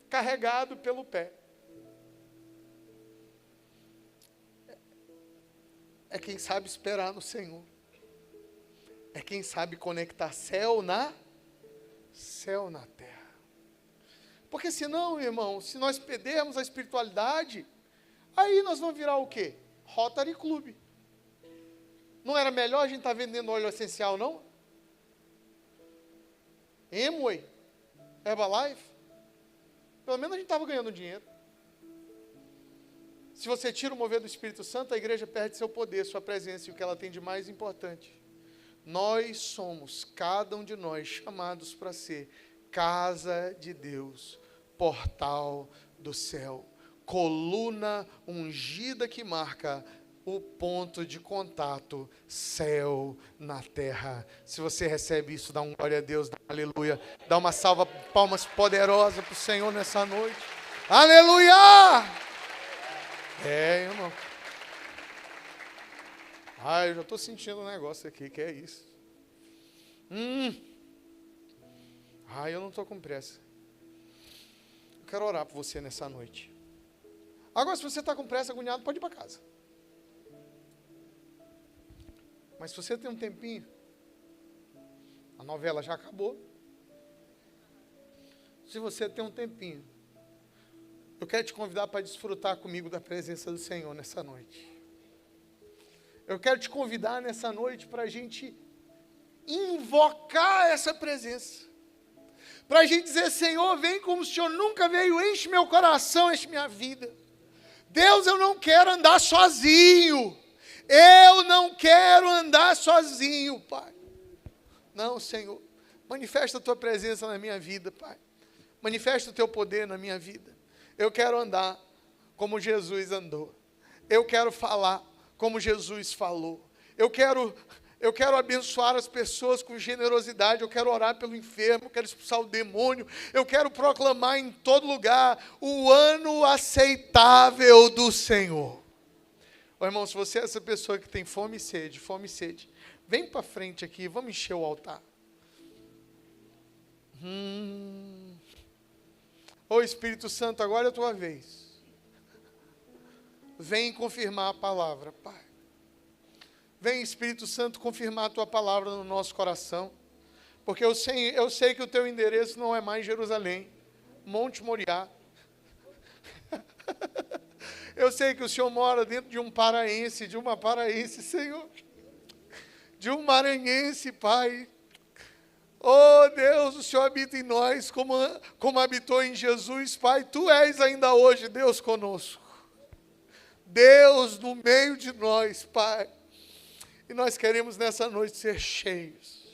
Speaker 2: Carregado pelo pé. É quem sabe esperar no Senhor. É quem sabe conectar céu na terra. Porque senão, irmão, se nós perdermos a espiritualidade, aí nós vamos virar o quê? Rotary Club. Não era melhor a gente estar vendendo óleo essencial, não? Amway, Herbalife. Pelo menos a gente estava ganhando dinheiro. Se você tira o mover do Espírito Santo, a igreja perde seu poder, sua presença e o que ela tem de mais importante. Nós somos, cada um de nós, chamados para ser casa de Deus, portal do céu, coluna ungida que marca o ponto de contato, céu na terra. Se você recebe isso, dá um glória a Deus, dá um aleluia, dá uma salva, palmas poderosa para o Senhor nessa noite. Aleluia! Irmão. Eu já estou sentindo um negócio aqui, que é isso. Eu não estou com pressa. Eu quero orar por você nessa noite. Agora, se você está com pressa, agoniado, pode ir para casa. Mas se você tem um tempinho, a novela já acabou. Se você tem um tempinho, eu quero te convidar para desfrutar comigo da presença do Senhor nessa noite. Eu quero te convidar nessa noite para a gente invocar essa presença. Para a gente dizer, Senhor, vem como o Senhor nunca veio, enche meu coração, enche minha vida. Deus, eu não quero andar sozinho. Eu não quero andar sozinho, Pai. Não, Senhor. Manifesta a tua presença na minha vida, Pai. Manifesta o teu poder na minha vida. Eu quero andar como Jesus andou. Eu quero falar como Jesus falou. Eu quero abençoar as pessoas com generosidade. Eu quero orar pelo enfermo. Eu quero expulsar o demônio. Eu quero proclamar em todo lugar o ano aceitável do Senhor. Ô, irmão, se você é essa pessoa que tem fome e sede, vem para frente aqui, vamos encher o altar. Ô Espírito Santo, agora é a tua vez. Vem confirmar a palavra, Pai. Vem, Espírito Santo, confirmar a tua palavra no nosso coração. Porque eu sei que o teu endereço não é mais Jerusalém, Monte Moriá. Eu sei que o Senhor mora dentro de um paraense, de uma paraense, Senhor. De um maranhense, Pai. Oh, Deus, o Senhor habita em nós, como habitou em Jesus, Pai. Tu és ainda hoje, Deus, conosco. Deus no meio de nós, Pai. E nós queremos nessa noite ser cheios.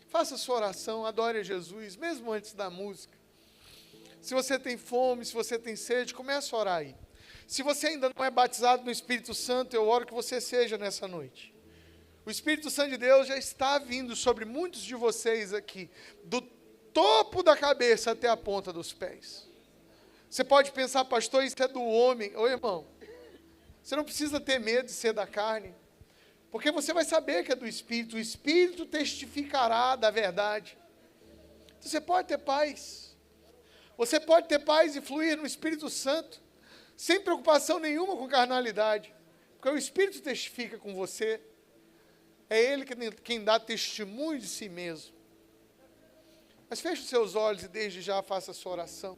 Speaker 2: Faça sua oração, adore a Jesus, mesmo antes da música. Se você tem fome, se você tem sede, comece a orar aí. Se você ainda não é batizado no Espírito Santo, eu oro que você seja nessa noite. O Espírito Santo de Deus já está vindo sobre muitos de vocês aqui, do topo da cabeça até a ponta dos pés. Você pode pensar, pastor, isso é do homem. Ô, irmão, você não precisa ter medo de ser da carne, porque você vai saber que é do Espírito. O Espírito testificará da verdade. Então, você pode ter paz. Você pode ter paz e fluir no Espírito Santo, sem preocupação nenhuma com carnalidade, porque o Espírito testifica com você. É Ele quem dá testemunho de si mesmo. Mas feche os seus olhos e desde já faça a sua oração.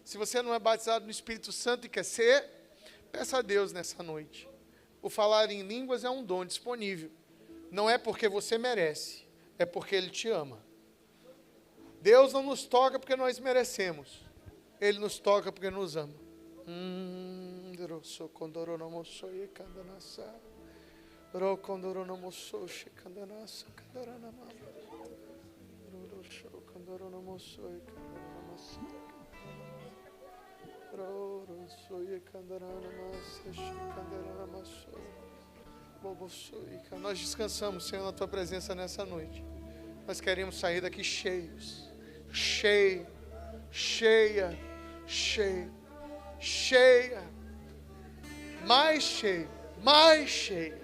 Speaker 2: Se você não é batizado no Espírito Santo e quer ser, peça a Deus nessa noite. O falar em línguas é um dom disponível. Não é porque você merece, é porque Ele te ama. Deus não nos toca porque nós merecemos. Ele nos toca porque nos ama. Nós descansamos, Senhor, na tua presença nessa noite. Nós queremos sair daqui cheios, cheia, mais cheio, mais cheio.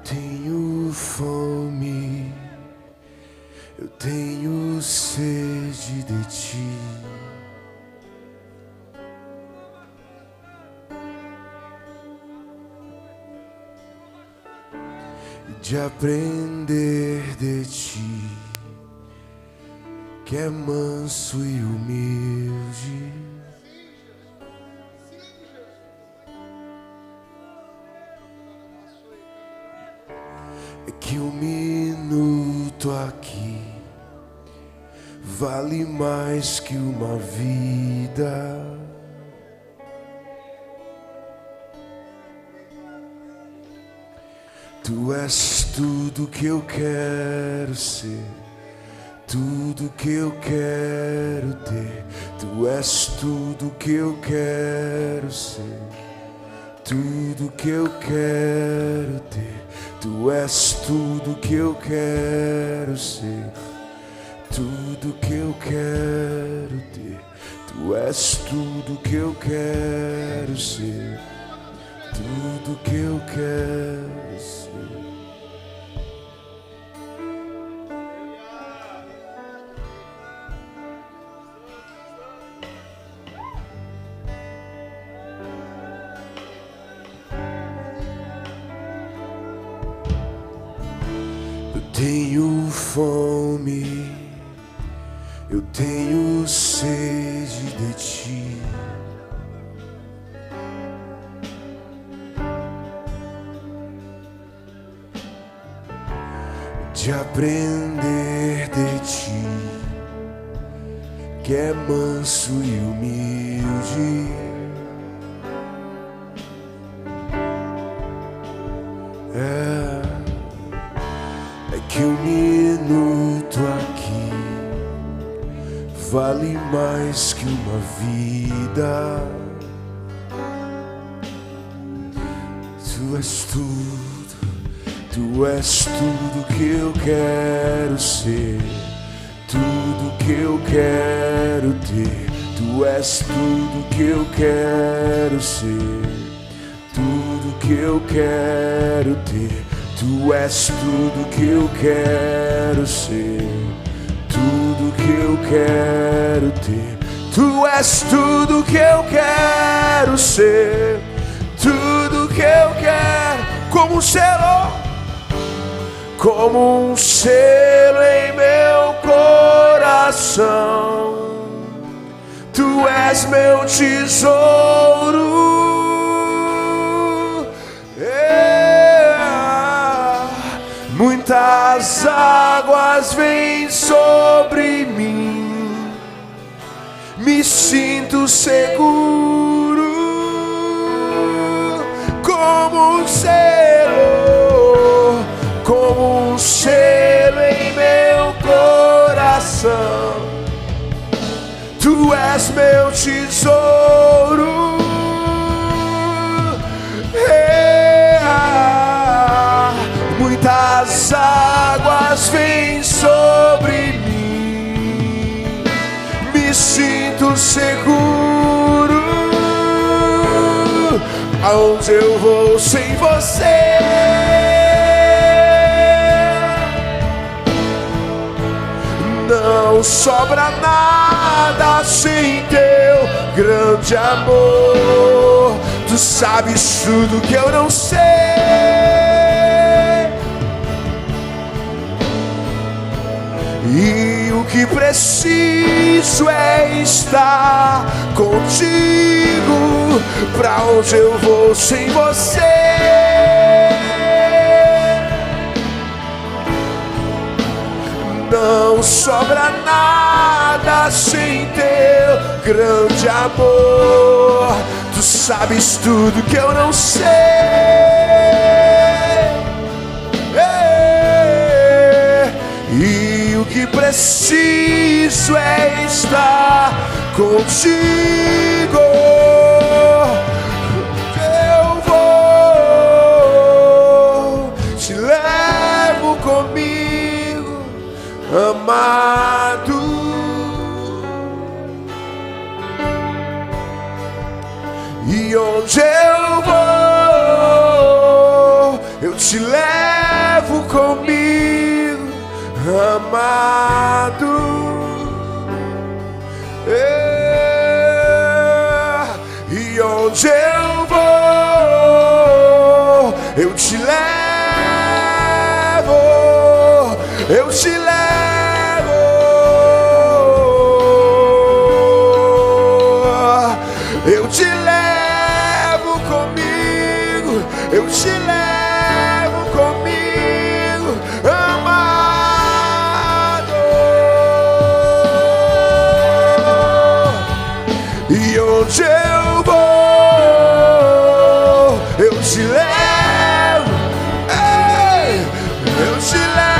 Speaker 3: Tenho fome, eu tenho sede de ti. De aprender de ti, que é manso e humilde. Que um minuto aqui vale mais que uma vida. Tu és tudo que eu quero ser, tudo que eu quero ter. Tu és tudo que eu quero ser. Tudo que eu quero ter. Tu és tudo que eu quero ser. Tudo que eu quero ter. Tu és tudo que eu quero ser. Tudo que eu quero ser. Eu tenho fome, eu tenho sede de ti. De aprender de ti, que é manso e humilde. É que um minuto aqui vale mais que uma vida. Tu és tudo. Tu és tudo que eu quero ser, tudo que eu quero ter. Tu és tudo que eu quero ser, tudo que eu quero ter. Tu és tudo que eu quero ser, tudo que eu quero ter. Tu és tudo que eu quero ser, tudo que eu quero. Como um selo, como um selo em meu coração. Tu és meu tesouro. Muitas águas vêm sobre mim, me sinto seguro. Como um selo, como um selo em meu coração. Tu és meu tesouro. Muitas águas vêm sobre mim, me sinto seguro. Aonde eu vou sem você? Não sobra nada sem teu grande amor. Tu sabes tudo que eu não sei, e o que preciso é estar contigo. Pra onde eu vou sem você? Não sobra nada sem teu grande amor. Tu sabes tudo que eu não sei, e o que preciso é estar contigo. Eu vou, te levo comigo, amado. E onde eu vou, eu te levo comigo, amado. E onde eu vou, eu te levo, eu te levo. Eu te levo comigo, eu te levo comigo, amado. E onde eu vou, eu te levo, ei, eu te levo.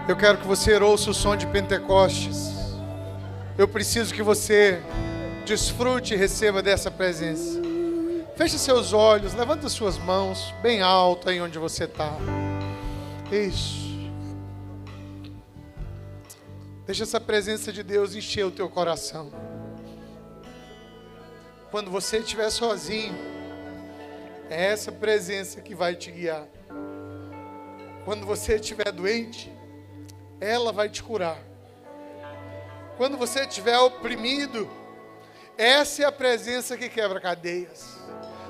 Speaker 2: Eu quero que você ouça o som de Pentecostes. Eu preciso que você desfrute e receba dessa presença. Feche seus olhos, levanta suas mãos bem alto aí onde você está. Isso. Deixa essa presença de Deus encher o teu coração. Quando você estiver sozinho, é essa presença que vai te guiar. Quando você estiver doente, ela vai te curar. Quando você estiver oprimido, essa é a presença que quebra cadeias.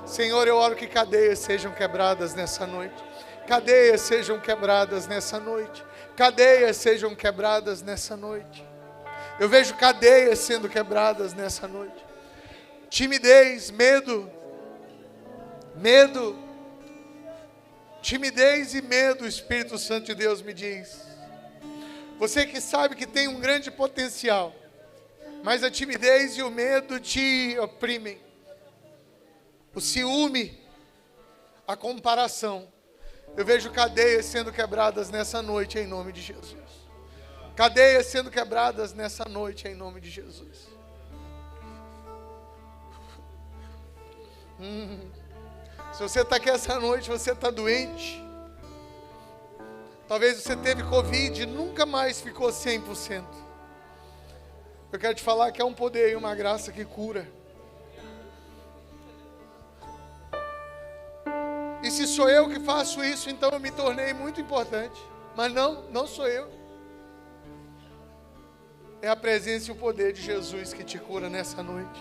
Speaker 2: Senhor, eu oro que cadeias sejam quebradas nessa noite. Cadeias sejam quebradas nessa noite. Cadeias sejam quebradas nessa noite. Eu vejo cadeias sendo quebradas nessa noite. Timidez, medo. Medo. Timidez e medo, o Espírito Santo de Deus me diz. Você que sabe que tem um grande potencial, mas a timidez e o medo te oprimem. O ciúme, a comparação. Eu vejo cadeias sendo quebradas nessa noite em nome de Jesus. Cadeias sendo quebradas nessa noite em nome de Jesus. Se você está aqui essa noite, você está doente. Talvez você teve Covid e nunca mais ficou 100%. Eu quero te falar que é um poder e uma graça que cura. E se sou eu que faço isso, então eu me tornei muito importante. Mas não sou eu. É a presença e o poder de Jesus que te cura nessa noite.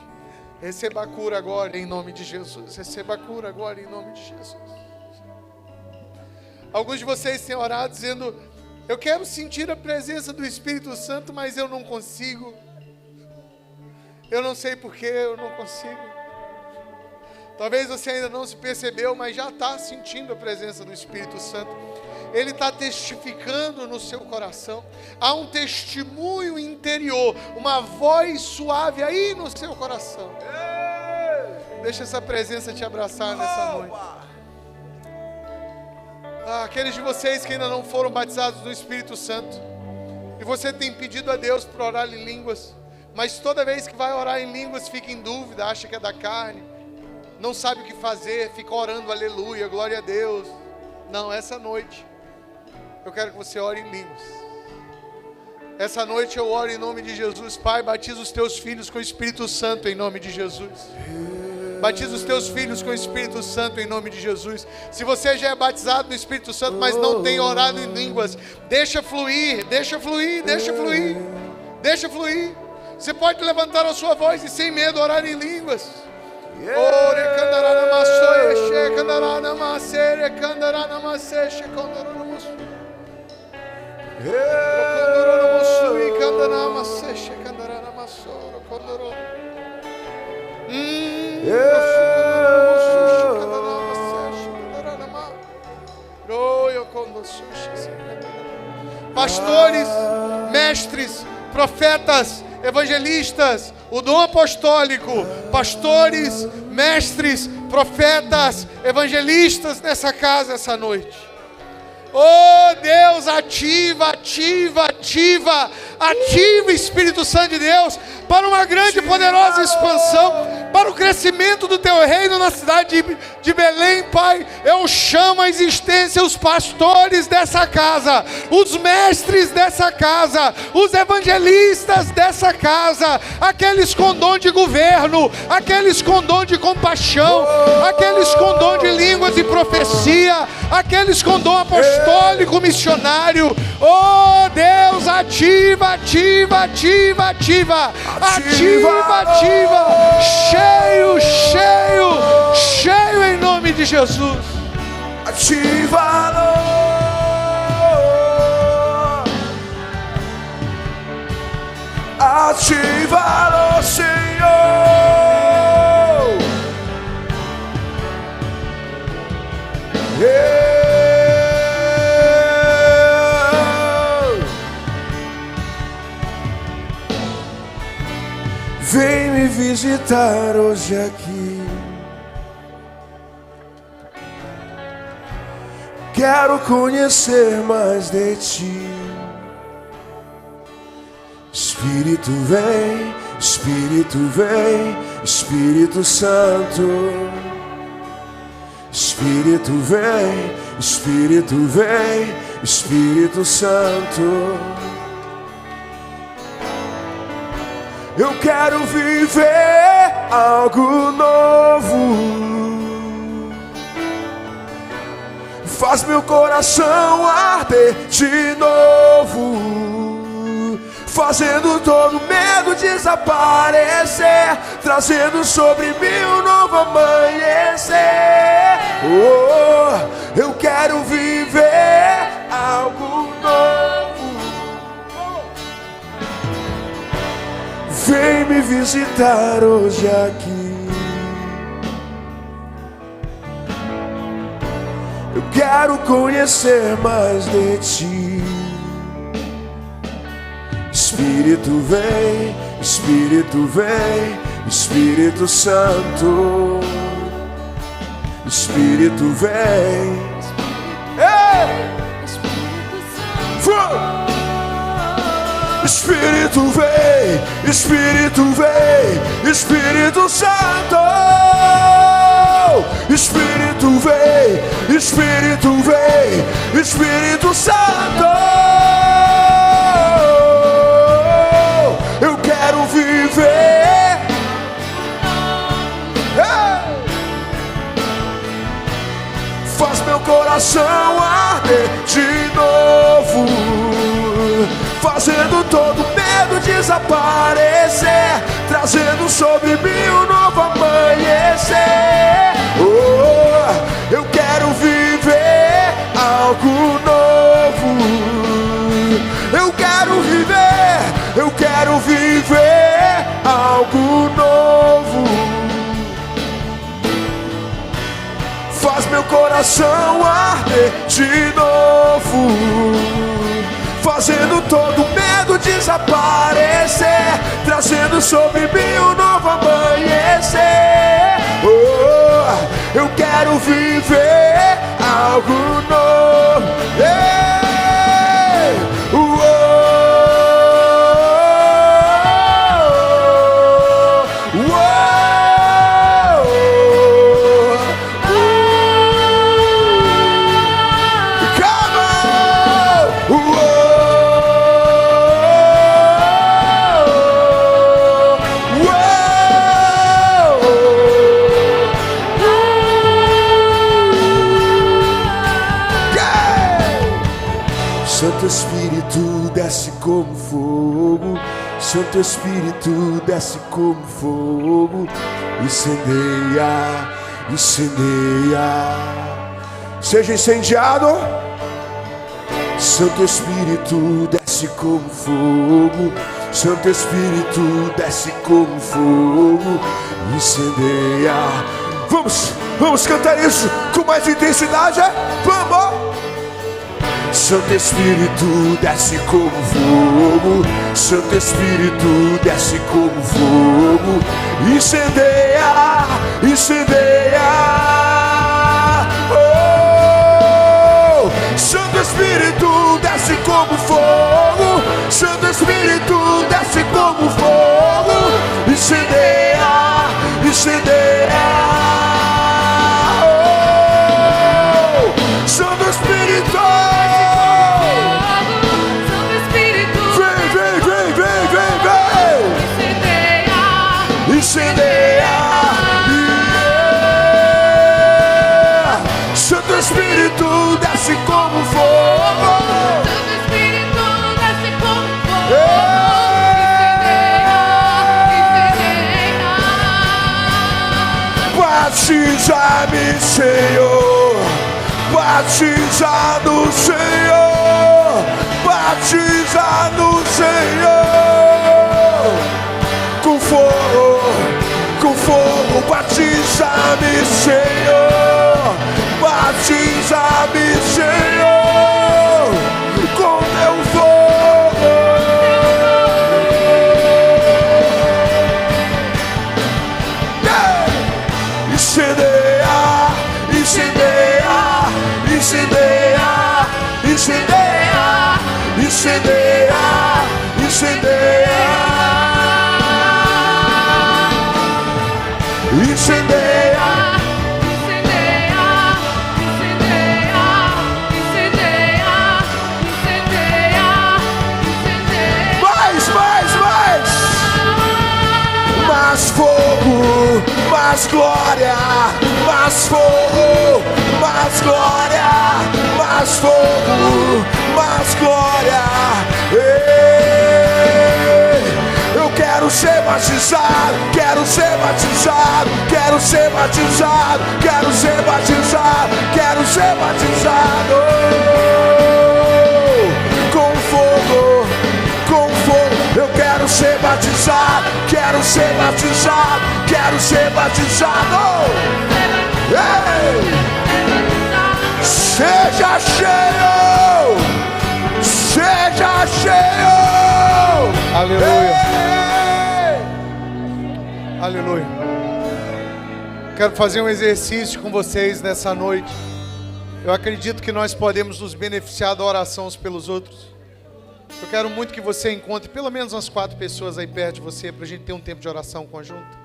Speaker 2: Receba a cura agora em nome de Jesus. Receba a cura agora em nome de Jesus. Alguns de vocês têm orado dizendo: eu quero sentir a presença do Espírito Santo, mas eu não consigo. Eu não sei porquê, eu não consigo. Talvez você ainda não se percebeu, mas já está sentindo a presença do Espírito Santo. Ele está testificando no seu coração. Há um testemunho interior, uma voz suave aí no seu coração. Deixa essa presença te abraçar nessa noite. Aqueles de vocês que ainda não foram batizados no Espírito Santo, e você tem pedido a Deus para orar em línguas, mas toda vez que vai orar em línguas fica em dúvida, acha que é da carne, não sabe o que fazer, fica orando aleluia, glória a Deus. Não, essa noite eu quero que você ore em línguas. Essa noite eu oro em nome de Jesus. Pai, batiza os teus filhos com o Espírito Santo em nome de Jesus. Batiza os teus filhos com o Espírito Santo em nome de Jesus. Se você já é batizado no Espírito Santo, mas não tem orado em línguas, deixa fluir, deixa fluir, deixa fluir, deixa fluir. Você pode levantar a sua voz e sem medo orar em línguas. Pastores, mestres, profetas, evangelistas, o dom apostólico, pastores, mestres, profetas, evangelistas nessa casa essa noite. Oh Deus, ativa, ativa, ativa, ativa, Espírito Santo de Deus, para uma grande e poderosa expansão, para o crescimento do teu reino na cidade de Belém, Pai. Eu chamo à existência os pastores dessa casa, os mestres dessa casa, os evangelistas dessa casa, aqueles com dom de governo, aqueles com dom de compaixão, aqueles com dom de línguas e profecia, aqueles com dom apostólico, missionário. Oh Deus, ativa, ativa, ativa, ativa, ativa, ativa, cheio, cheio, cheio em nome de Jesus.
Speaker 3: Ativa-lo, ativa-lo, Senhor. Vem me visitar hoje aqui. Quero conhecer mais de ti. Espírito vem, Espírito vem, Espírito Santo. Espírito vem, Espírito vem, Espírito Santo. Eu quero viver algo novo. Faz meu coração arder de novo, fazendo todo medo desaparecer, trazendo sobre mim um novo amanhecer. Oh, eu quero viver algo novo. Vem me visitar hoje aqui. Eu quero conhecer mais de ti. Espírito vem, Espírito vem, Espírito Santo. Espírito vem. Espírito vem, Espírito vem, Espírito Santo. Espírito vem, Espírito vem, Espírito Santo. Eu quero viver. Faz meu coração arder de novo, fazendo todo medo desaparecer, trazendo sobre mim um novo amanhecer. Oh, eu quero viver algo novo. Eu quero viver algo novo. Faz meu coração arder de novo, fazendo todo medo desaparecer, trazendo sobre mim um novo amanhecer. Oh, eu quero viver algo novo. Santo Espírito desce como fogo, Santo Espírito desce como fogo, incendeia, incendeia, seja incendiado. Santo Espírito desce como fogo, Santo Espírito desce como fogo, incendeia. Vamos cantar isso com mais intensidade, vamos! Santo Espírito desce como fogo, Santo Espírito desce como fogo, incendeia, incendeia. Oh, Santo Espírito desce como fogo, Santo Espírito desce como fogo, incendeia, incendeia. Oh, Santo Espírito. Incendeia, yeah. Santo Espírito desce como fogo,
Speaker 4: Santo Espírito desce como fogo,
Speaker 3: yeah. Batiza-me, Senhor, batiza no Senhor, batiza no Senhor, com fogo, batiza-me, Senhor, batiza-me, Senhor, com teu fogo. Yeah. Incendeia, incendeia, incendeia, incendeia, incendeia, incendeia. mais glória, mais fogo, mais glória, mais fogo, mais glória. Eu quero ser batizado, quero ser batizado, quero ser batizado, quero ser batizado, quero ser batizado. Com fogo, com fogo. Eu quero ser batizado, quero ser batizado, quero ser batizado. Ei! Seja cheio, seja cheio.
Speaker 2: Aleluia.
Speaker 3: Ei!
Speaker 2: Aleluia. Quero fazer um exercício com vocês nessa noite. Eu acredito que nós podemos nos beneficiar da oração uns pelos outros. Eu quero muito que você encontre pelo menos umas 4 pessoas aí perto de você, para a gente ter um tempo de oração conjunta.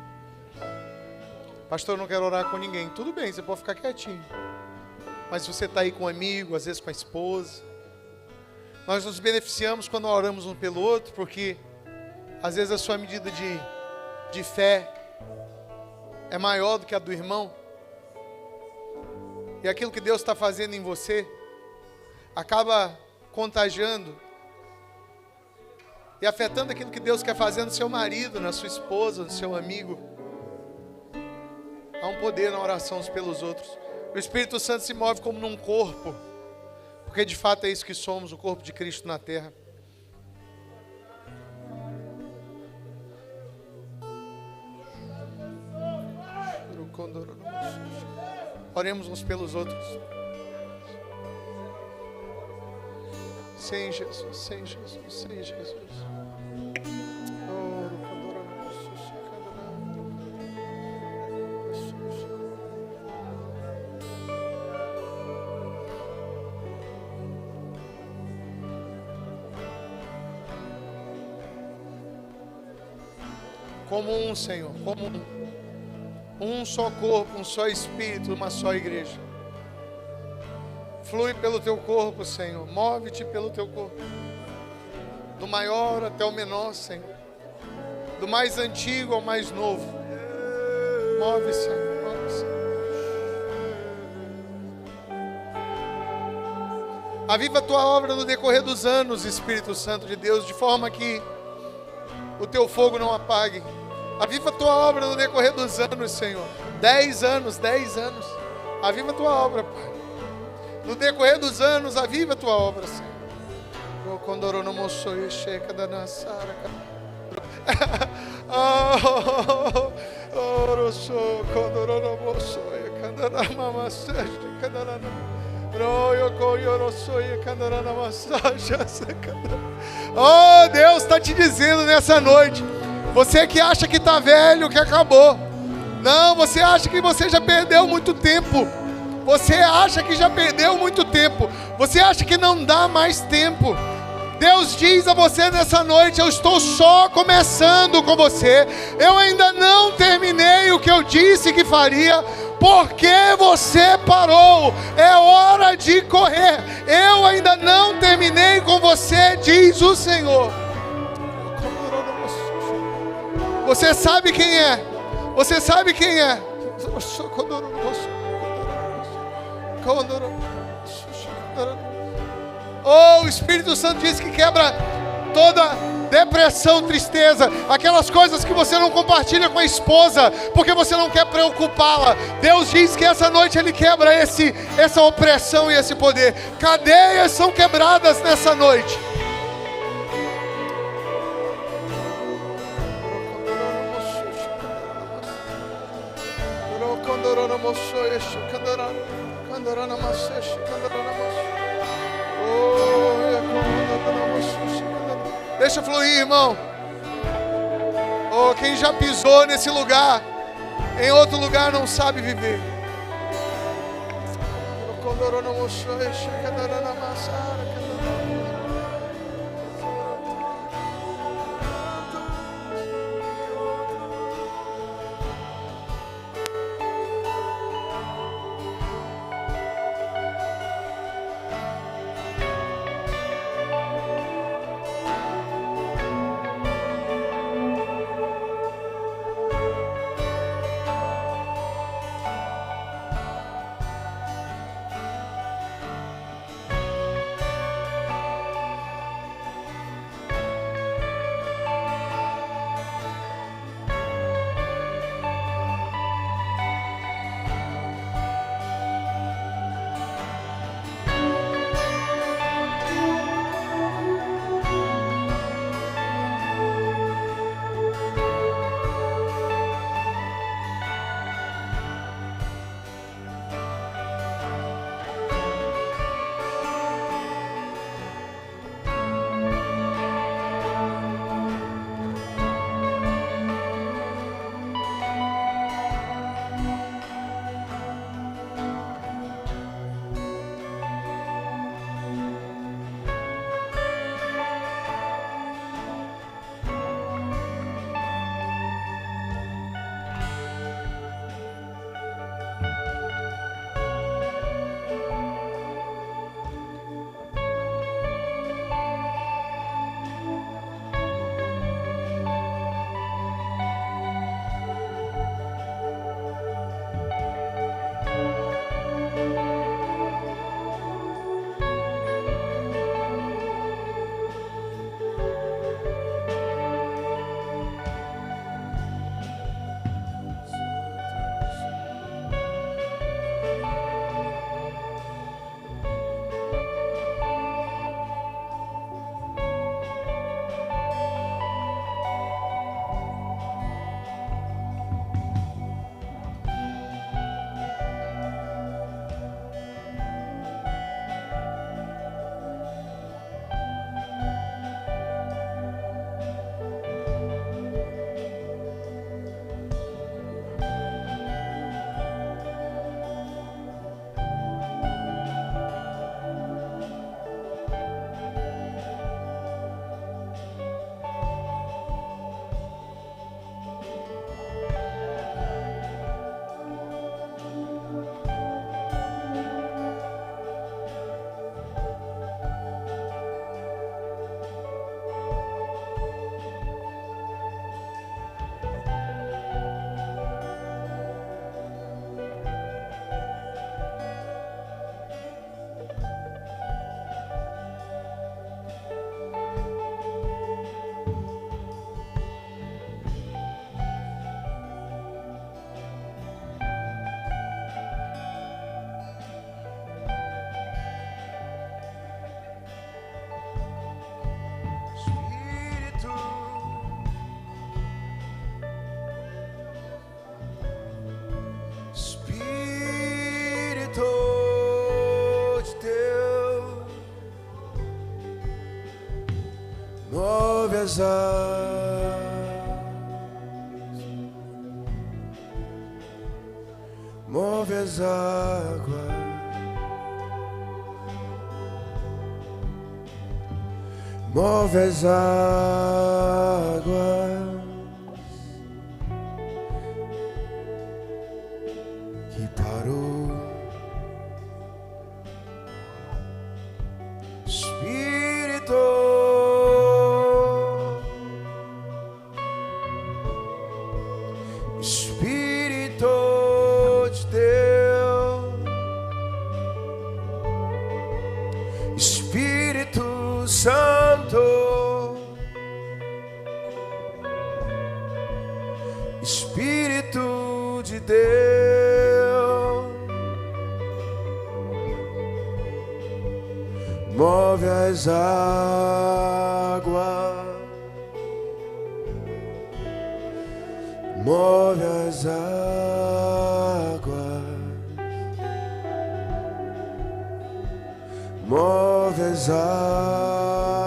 Speaker 2: Pastor, eu não quero orar com ninguém. Tudo bem, você pode ficar quietinho. Mas se você está aí com um amigo, às vezes com a esposa, nós nos beneficiamos quando oramos um pelo outro, porque às vezes a sua medida de fé é maior do que a do irmão. E aquilo que Deus está fazendo em você acaba contagiando e afetando aquilo que Deus quer fazer no seu marido, na sua esposa, no seu amigo. Há um poder na oração uns pelos outros. O Espírito Santo se move como num corpo, porque de fato é isso que somos, o corpo de Cristo na terra. Oremos uns pelos outros. Sem Jesus, sem Jesus, sem Jesus. Como um, Senhor, como um só corpo, um só espírito, uma só igreja. Flui pelo teu corpo, Senhor. Move-te pelo teu corpo. Do maior até o menor, Senhor. Do mais antigo ao mais novo. Move, Senhor. Move, Senhor. Aviva a tua obra no decorrer dos anos, Espírito Santo de Deus, de forma que o teu fogo não apague. Aviva a tua obra no decorrer dos anos, Senhor. 10 anos, 10 anos. Aviva a tua obra, Pai. No decorrer dos anos, aviva a tua obra, Senhor. Oh, Deus está te dizendo nessa noite. Você que acha que está velho, que acabou. Não, você acha que você já perdeu muito tempo. Você acha que já perdeu muito tempo. Você acha que não dá mais tempo. Deus diz a você nessa noite: eu estou só começando com você. Eu ainda não terminei o que eu disse que faria. Porque você parou? É hora de correr. Eu ainda não terminei com você, diz o Senhor. Você sabe quem é. Você sabe quem é. Oh, o Espírito Santo diz que quebra toda depressão, tristeza, aquelas coisas que você não compartilha com a esposa, porque você não quer preocupá-la. Deus diz que essa noite Ele quebra essa opressão e esse poder. Cadeias são quebradas nessa noite. Deixa fluir, irmão. Oh, quem já pisou nesse lugar, em outro lugar não sabe viver.
Speaker 3: move as águas, move as águas, move as águas que parou. Espírito, Espírito de Deus, Espírito Santo, Espírito de Deus, move as águas, move as águas, move as águas,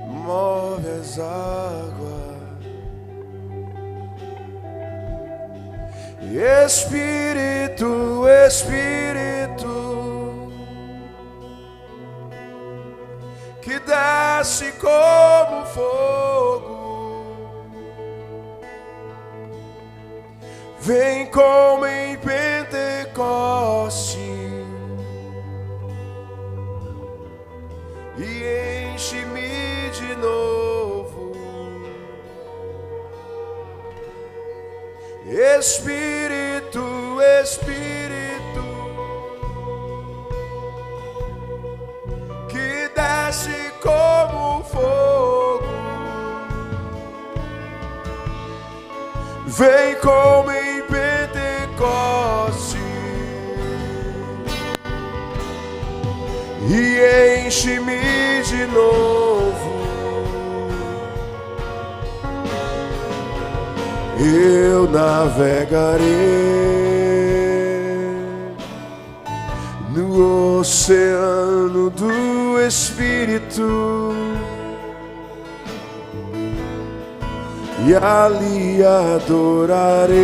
Speaker 3: move as águas. Espírito, Espírito, que desce como fogo, vem como em Pentecoste e enche-me de novo. Espírito, Espírito, que desce como fogo, vem como em Pentecoste e enche-me de novo. Eu navegarei no oceano do Espírito e ali adorarei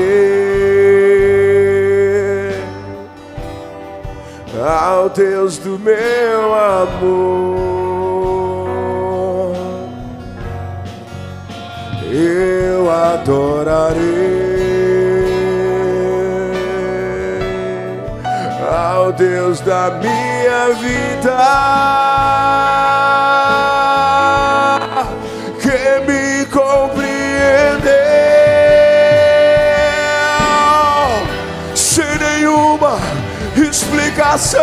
Speaker 3: ao Deus do meu amor. Eu adorarei ao Deus da minha vida, que me compreendeu sem nenhuma explicação.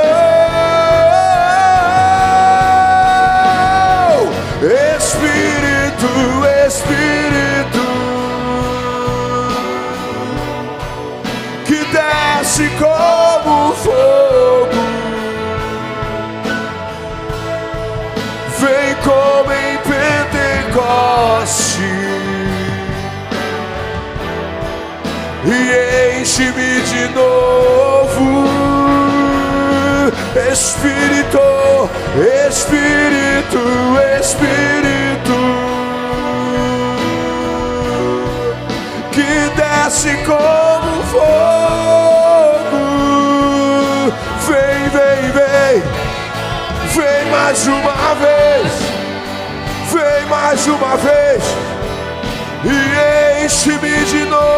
Speaker 3: Espírito, Espírito, que desce como fogo, vem como em Pentecoste e enche-me de novo. Espírito, Espírito, Espírito, que desce como fogo, vem, vem, vem, vem mais uma vez, vem mais uma vez e enche-me de novo.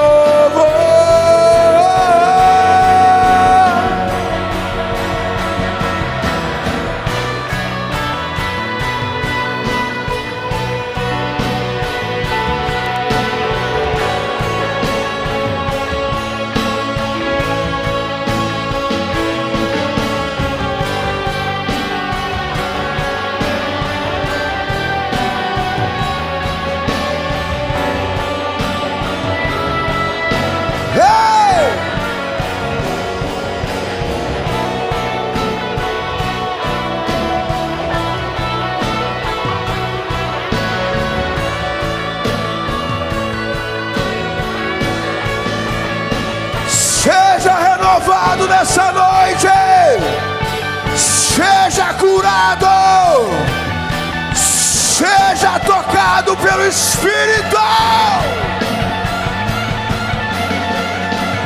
Speaker 3: guiado pelo Espírito.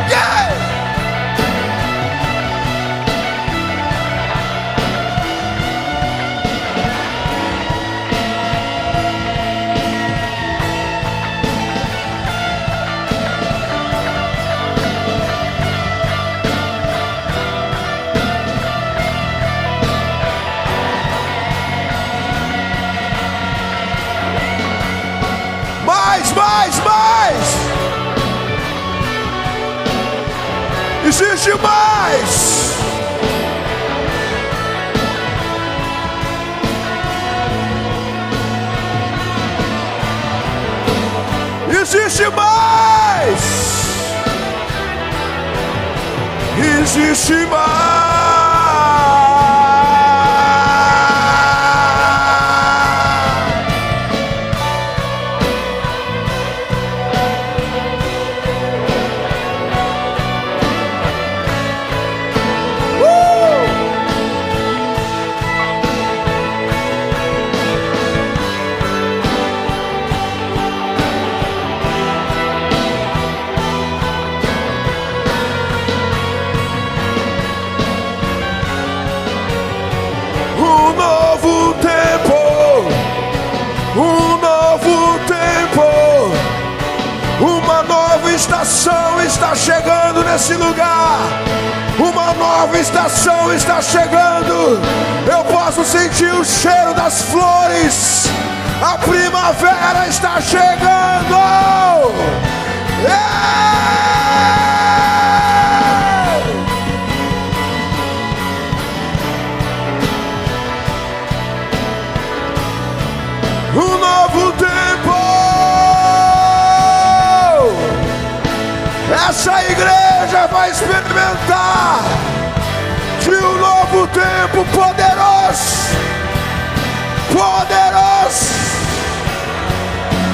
Speaker 3: Yeah! Mais! Existe mais! Existe mais! Existe mais! Estação está chegando nesse lugar. Uma nova estação está chegando. Eu posso sentir o cheiro das flores. A primavera está chegando. Um novo tempo. Essa igreja vai experimentar de um novo tempo poderoso, poderoso,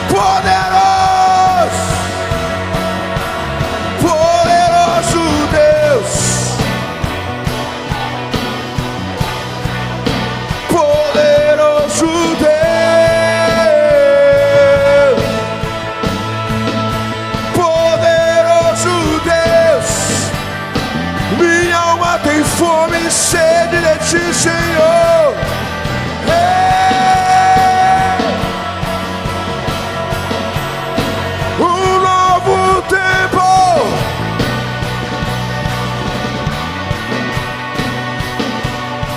Speaker 3: poderoso, poderoso Deus, poderoso Deus. Tem fome e sede de ti, Senhor. Um novo tempo.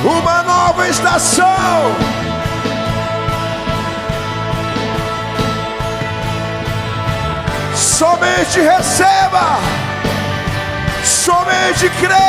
Speaker 3: Uma nova estação. Somente receba. Somente creia.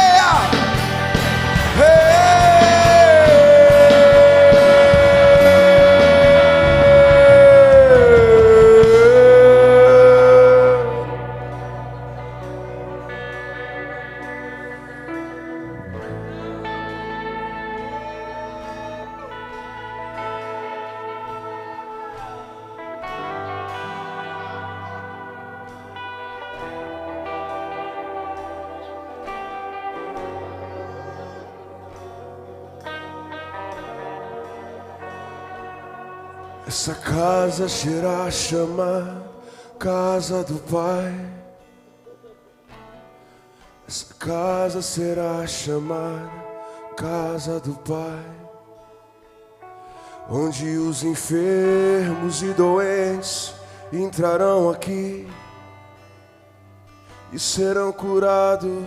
Speaker 3: Essa casa será chamada casa do Pai. Essa casa será chamada casa do Pai, onde os enfermos e doentes entrarão aqui e serão curados.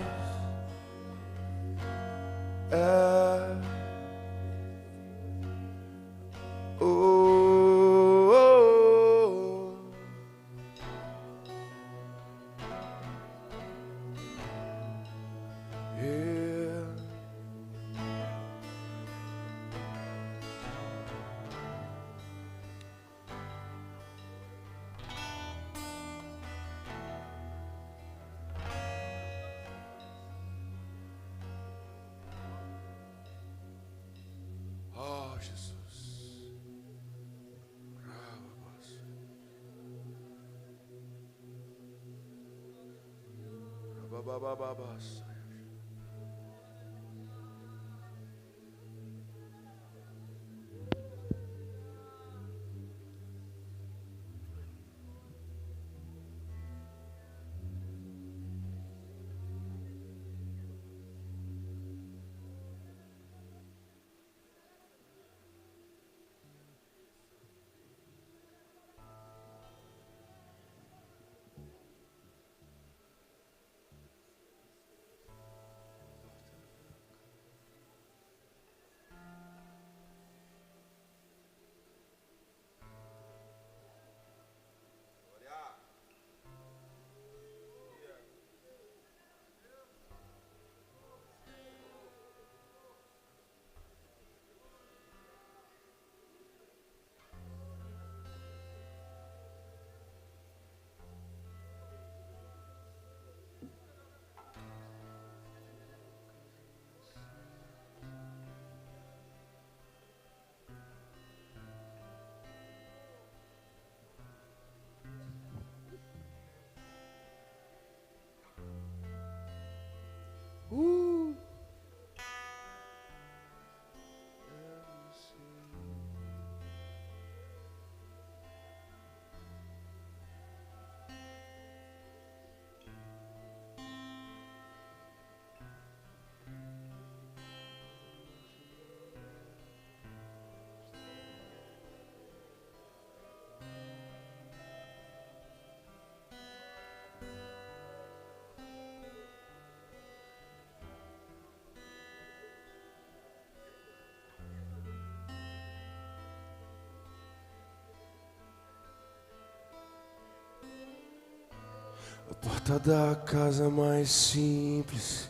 Speaker 3: porta da casa mais simples,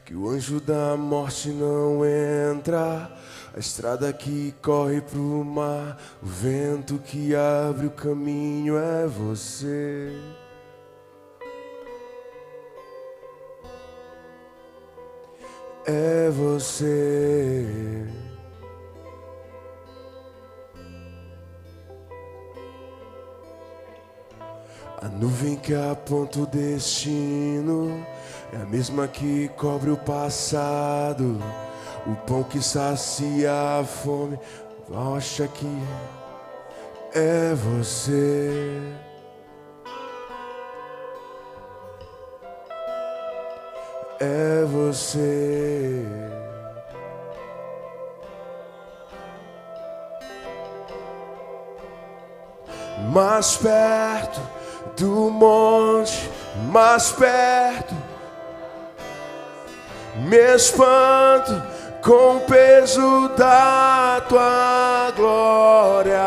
Speaker 3: que o anjo da morte não entra. A estrada que corre pro mar, o vento que abre o caminho é você. É você. A nuvem que aponta o destino é a mesma que cobre o passado. O pão que sacia a fome, acha que é você. É você. Mais perto do monte, mais perto, me espanto com o peso da tua glória.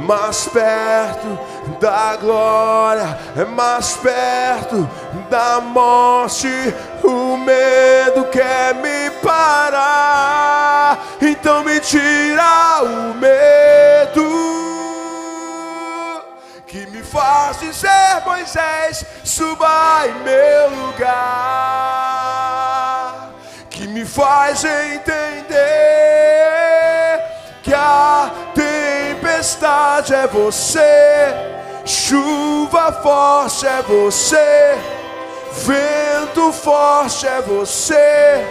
Speaker 3: Mais perto da glória, é mais perto da morte. O medo quer me parar, então me tira o medo que me faz dizer: Moisés, suba em meu lugar. Que me faz entender que a tempestade é você, chuva forte é você, vento forte é você,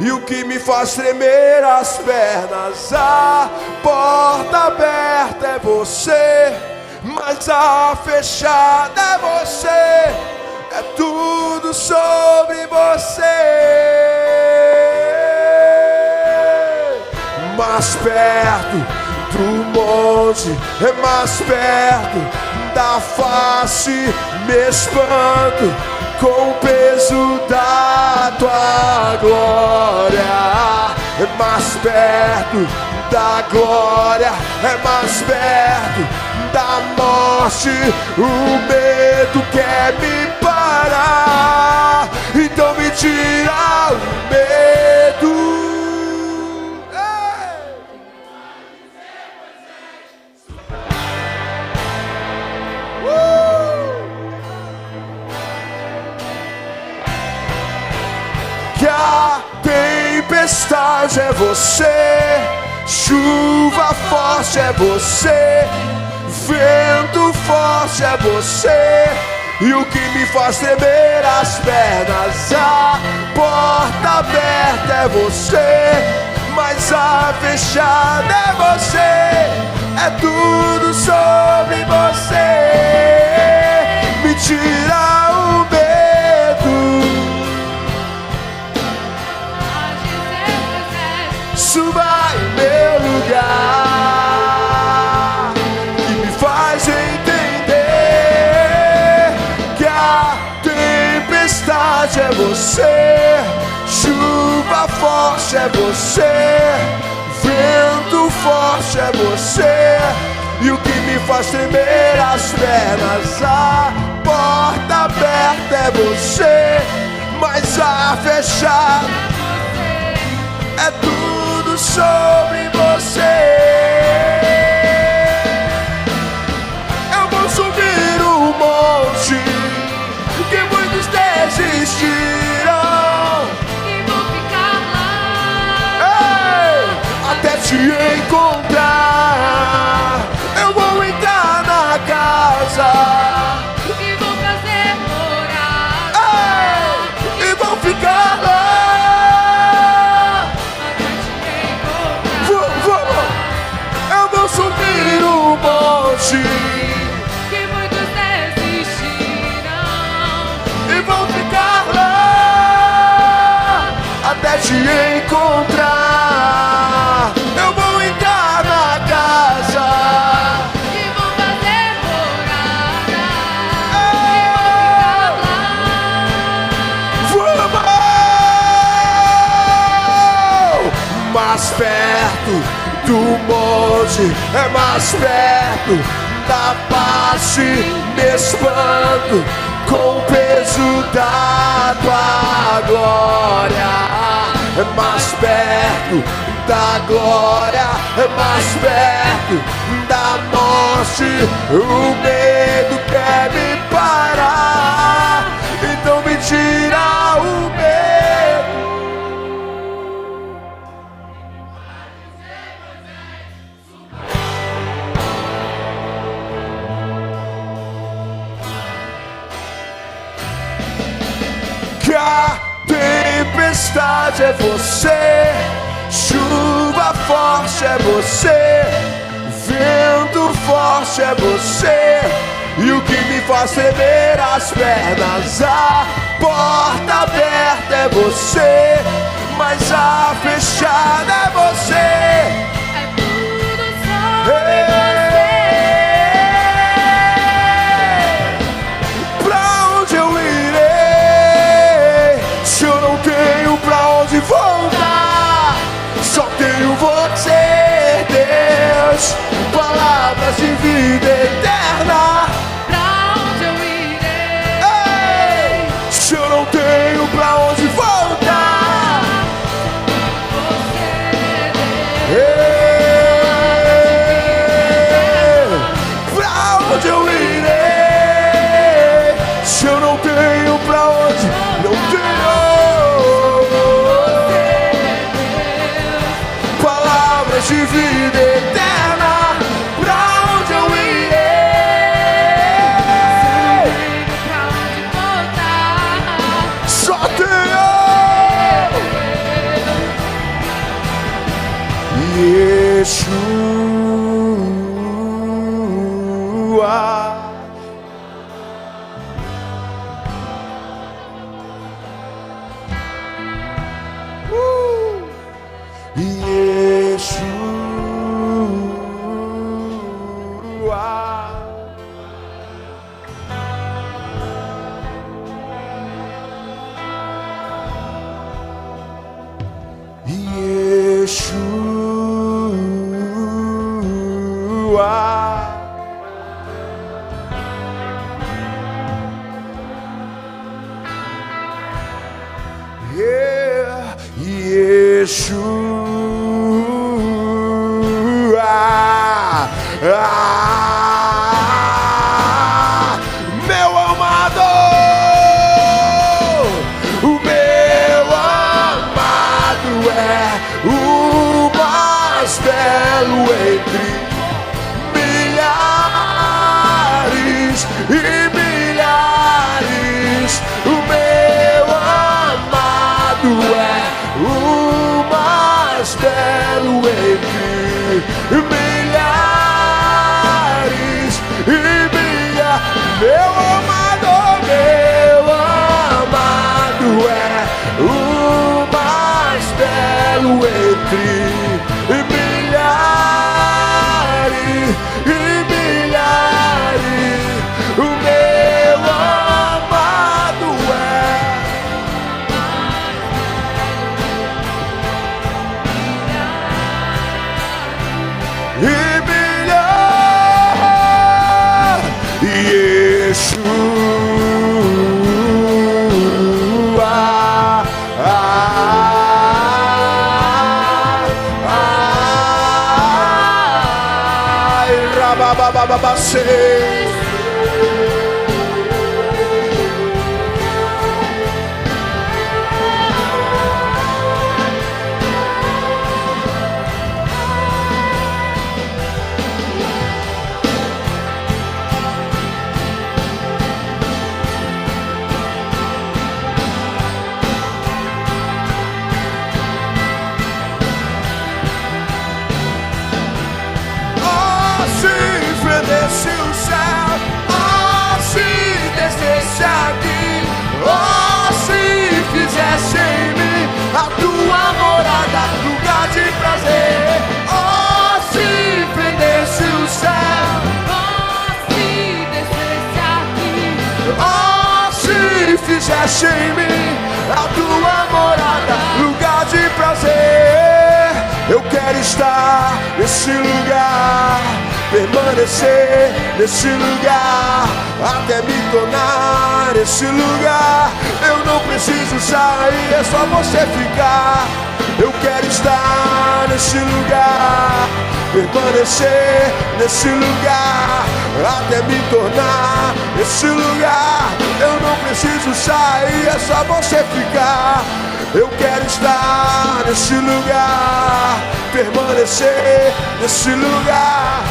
Speaker 3: e o que me faz tremer as pernas, a porta aberta é você, mas a fechada é você, é tudo sobre você. Mais perto do monte, é mais perto da face, me espanto com o peso da tua glória. É mais perto da glória, é mais perto da morte. O medo quer me parar, então me tira o medo. Que a tempestade é você, chuva forte é você, vento forte é você, e o que me faz tremer as pernas, a porta aberta é você, mas a fechada é você, é tudo sobre você. Me tira o medo, suba em meu lugar, que me faz entender que a tempestade é você, chuva forte é você, vento forte é você, e o que me faz tremer as pernas, a porta aberta é você, mas a fechada é tudo sobre você. Eu vou subir o monte que muitos desistiram,
Speaker 4: E vou ficar lá.
Speaker 3: ei, até te encontrar. Eu vou entrar na casa,
Speaker 4: E vou fazer morada.
Speaker 3: ei, e vou ficar lá. Eu vou subir o monte
Speaker 4: Que muitos desistiram.
Speaker 3: e vou ficar lá até te encontrar. Eu vou entrar na casa,
Speaker 4: E vou fazer morada. E vou ficar lá.
Speaker 3: vamos! Mais perto do monte, é mais perto da face, me espanto com o peso da tua glória, mais perto da glória, mais perto da morte. O medo quer me parar, então me tira o medo. Que a tempestade é você, chuva forte é você, vento forte é você, e o que me faz tremer as pernas, a porta aberta é você, mas a fechada é você.
Speaker 4: É tudo sobre
Speaker 3: Pra onde eu irei, se eu não tenho pra onde voltar? Só tenho você, Deus, palavras de vida eterna.
Speaker 4: Pra onde eu irei?
Speaker 3: Ei, se eu não tenho pra onde voltar? Ei, pra onde eu irei, se eu não tenho pra onde? Não tenho. Palavras de vida eterna. Pra onde eu irei?
Speaker 4: Pra onde voltar?
Speaker 3: Só tenho Yeshua. Yeshua. Yeshua. Yeah, Yeshua. Meu amado, o meu amado é o mais belo entre milhares e milhares. O meu amado é o mais belo entre milhares e milhares. Meu amado é o mais belo entre milhares e milhares. O meu amado é e milhares. Yeshua. Rabababababase. Desce o céu, oh, se descesse aqui, oh, se fizesse em mim a tua morada, lugar de prazer, oh, se prendesse o céu,
Speaker 4: Oh, se descesse aqui,
Speaker 3: oh, se fizesse em mim a tua morada, lugar de prazer. Eu quero estar nesse lugar, permanecer nesse lugar, até me tornar esse lugar. Eu não preciso sair, é só você ficar. Eu quero estar nesse lugar, permanecer nesse lugar, até me tornar esse lugar. Eu não preciso sair, é só você ficar. Eu quero estar nesse lugar, permanecer nesse lugar,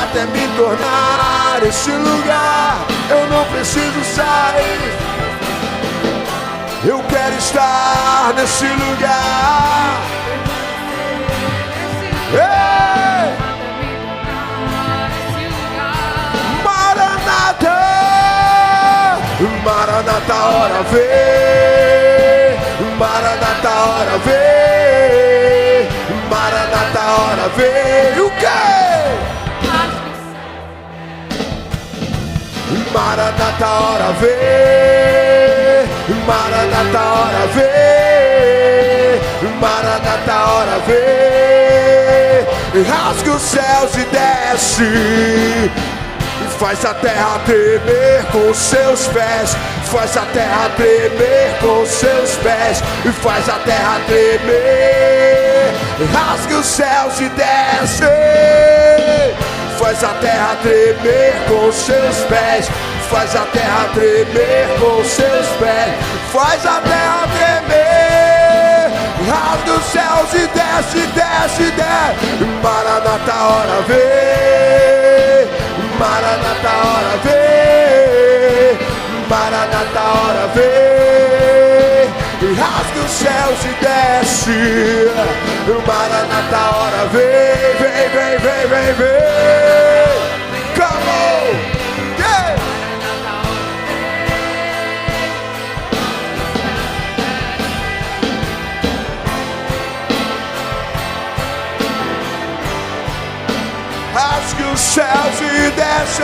Speaker 3: até me tornar esse lugar. Eu não preciso sair. Eu quero estar nesse lugar. Ei! Maranata, Maranata, hora vem. Maranata, hora vem. Maranata, hora vem. O quê? Maranata, hora vem. Maranata, hora vem. Maranata, hora vem. Rasga os céus e desce, e faz a terra tremer com seus pés. Faz a terra tremer com seus pés. E faz a terra tremer. Rasga os céus e desce, faz a terra tremer com seus pés. Faz a terra tremer com seus pés. Faz a terra tremer. Rasga os céus e desce, desce, desce. Maranata, hora vem. Maranata, hora vem. Maranata, hora vem. Rasga os céus e desce. Maranata, hora vem. Vem, vem, vem, vem, vem. Come on. Rasgue os céus e desce.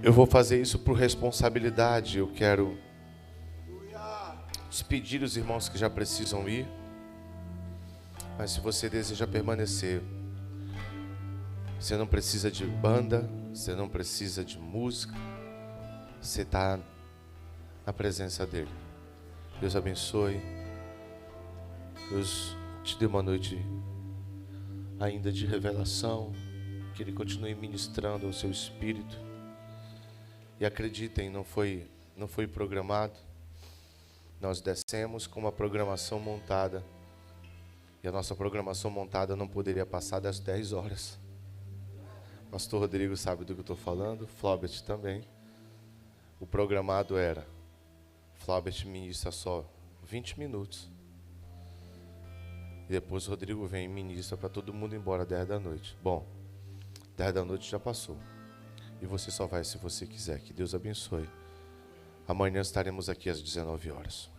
Speaker 1: Eu vou fazer isso por responsabilidade. Eu quero despedir os irmãos que já precisam ir. Mas se você deseja permanecer, você não precisa de banda, você não precisa de música. Você está na presença dele. Deus abençoe. Deus te dê uma noite ainda de revelação. Que Ele continue ministrando ao seu espírito. E acreditem, não foi programado. Nós descemos com uma programação montada. E a nossa programação montada não poderia passar das 10 horas. Pastor Rodrigo sabe do que eu estou falando. Flaubert também. O programado era: Flaubert ministra só 20 minutos. E depois o Rodrigo vem e ministra para todo mundo ir embora 10 da noite. Bom, 10 da noite já passou. E você só vai se você quiser. Que Deus abençoe. Amanhã estaremos aqui às 19 horas.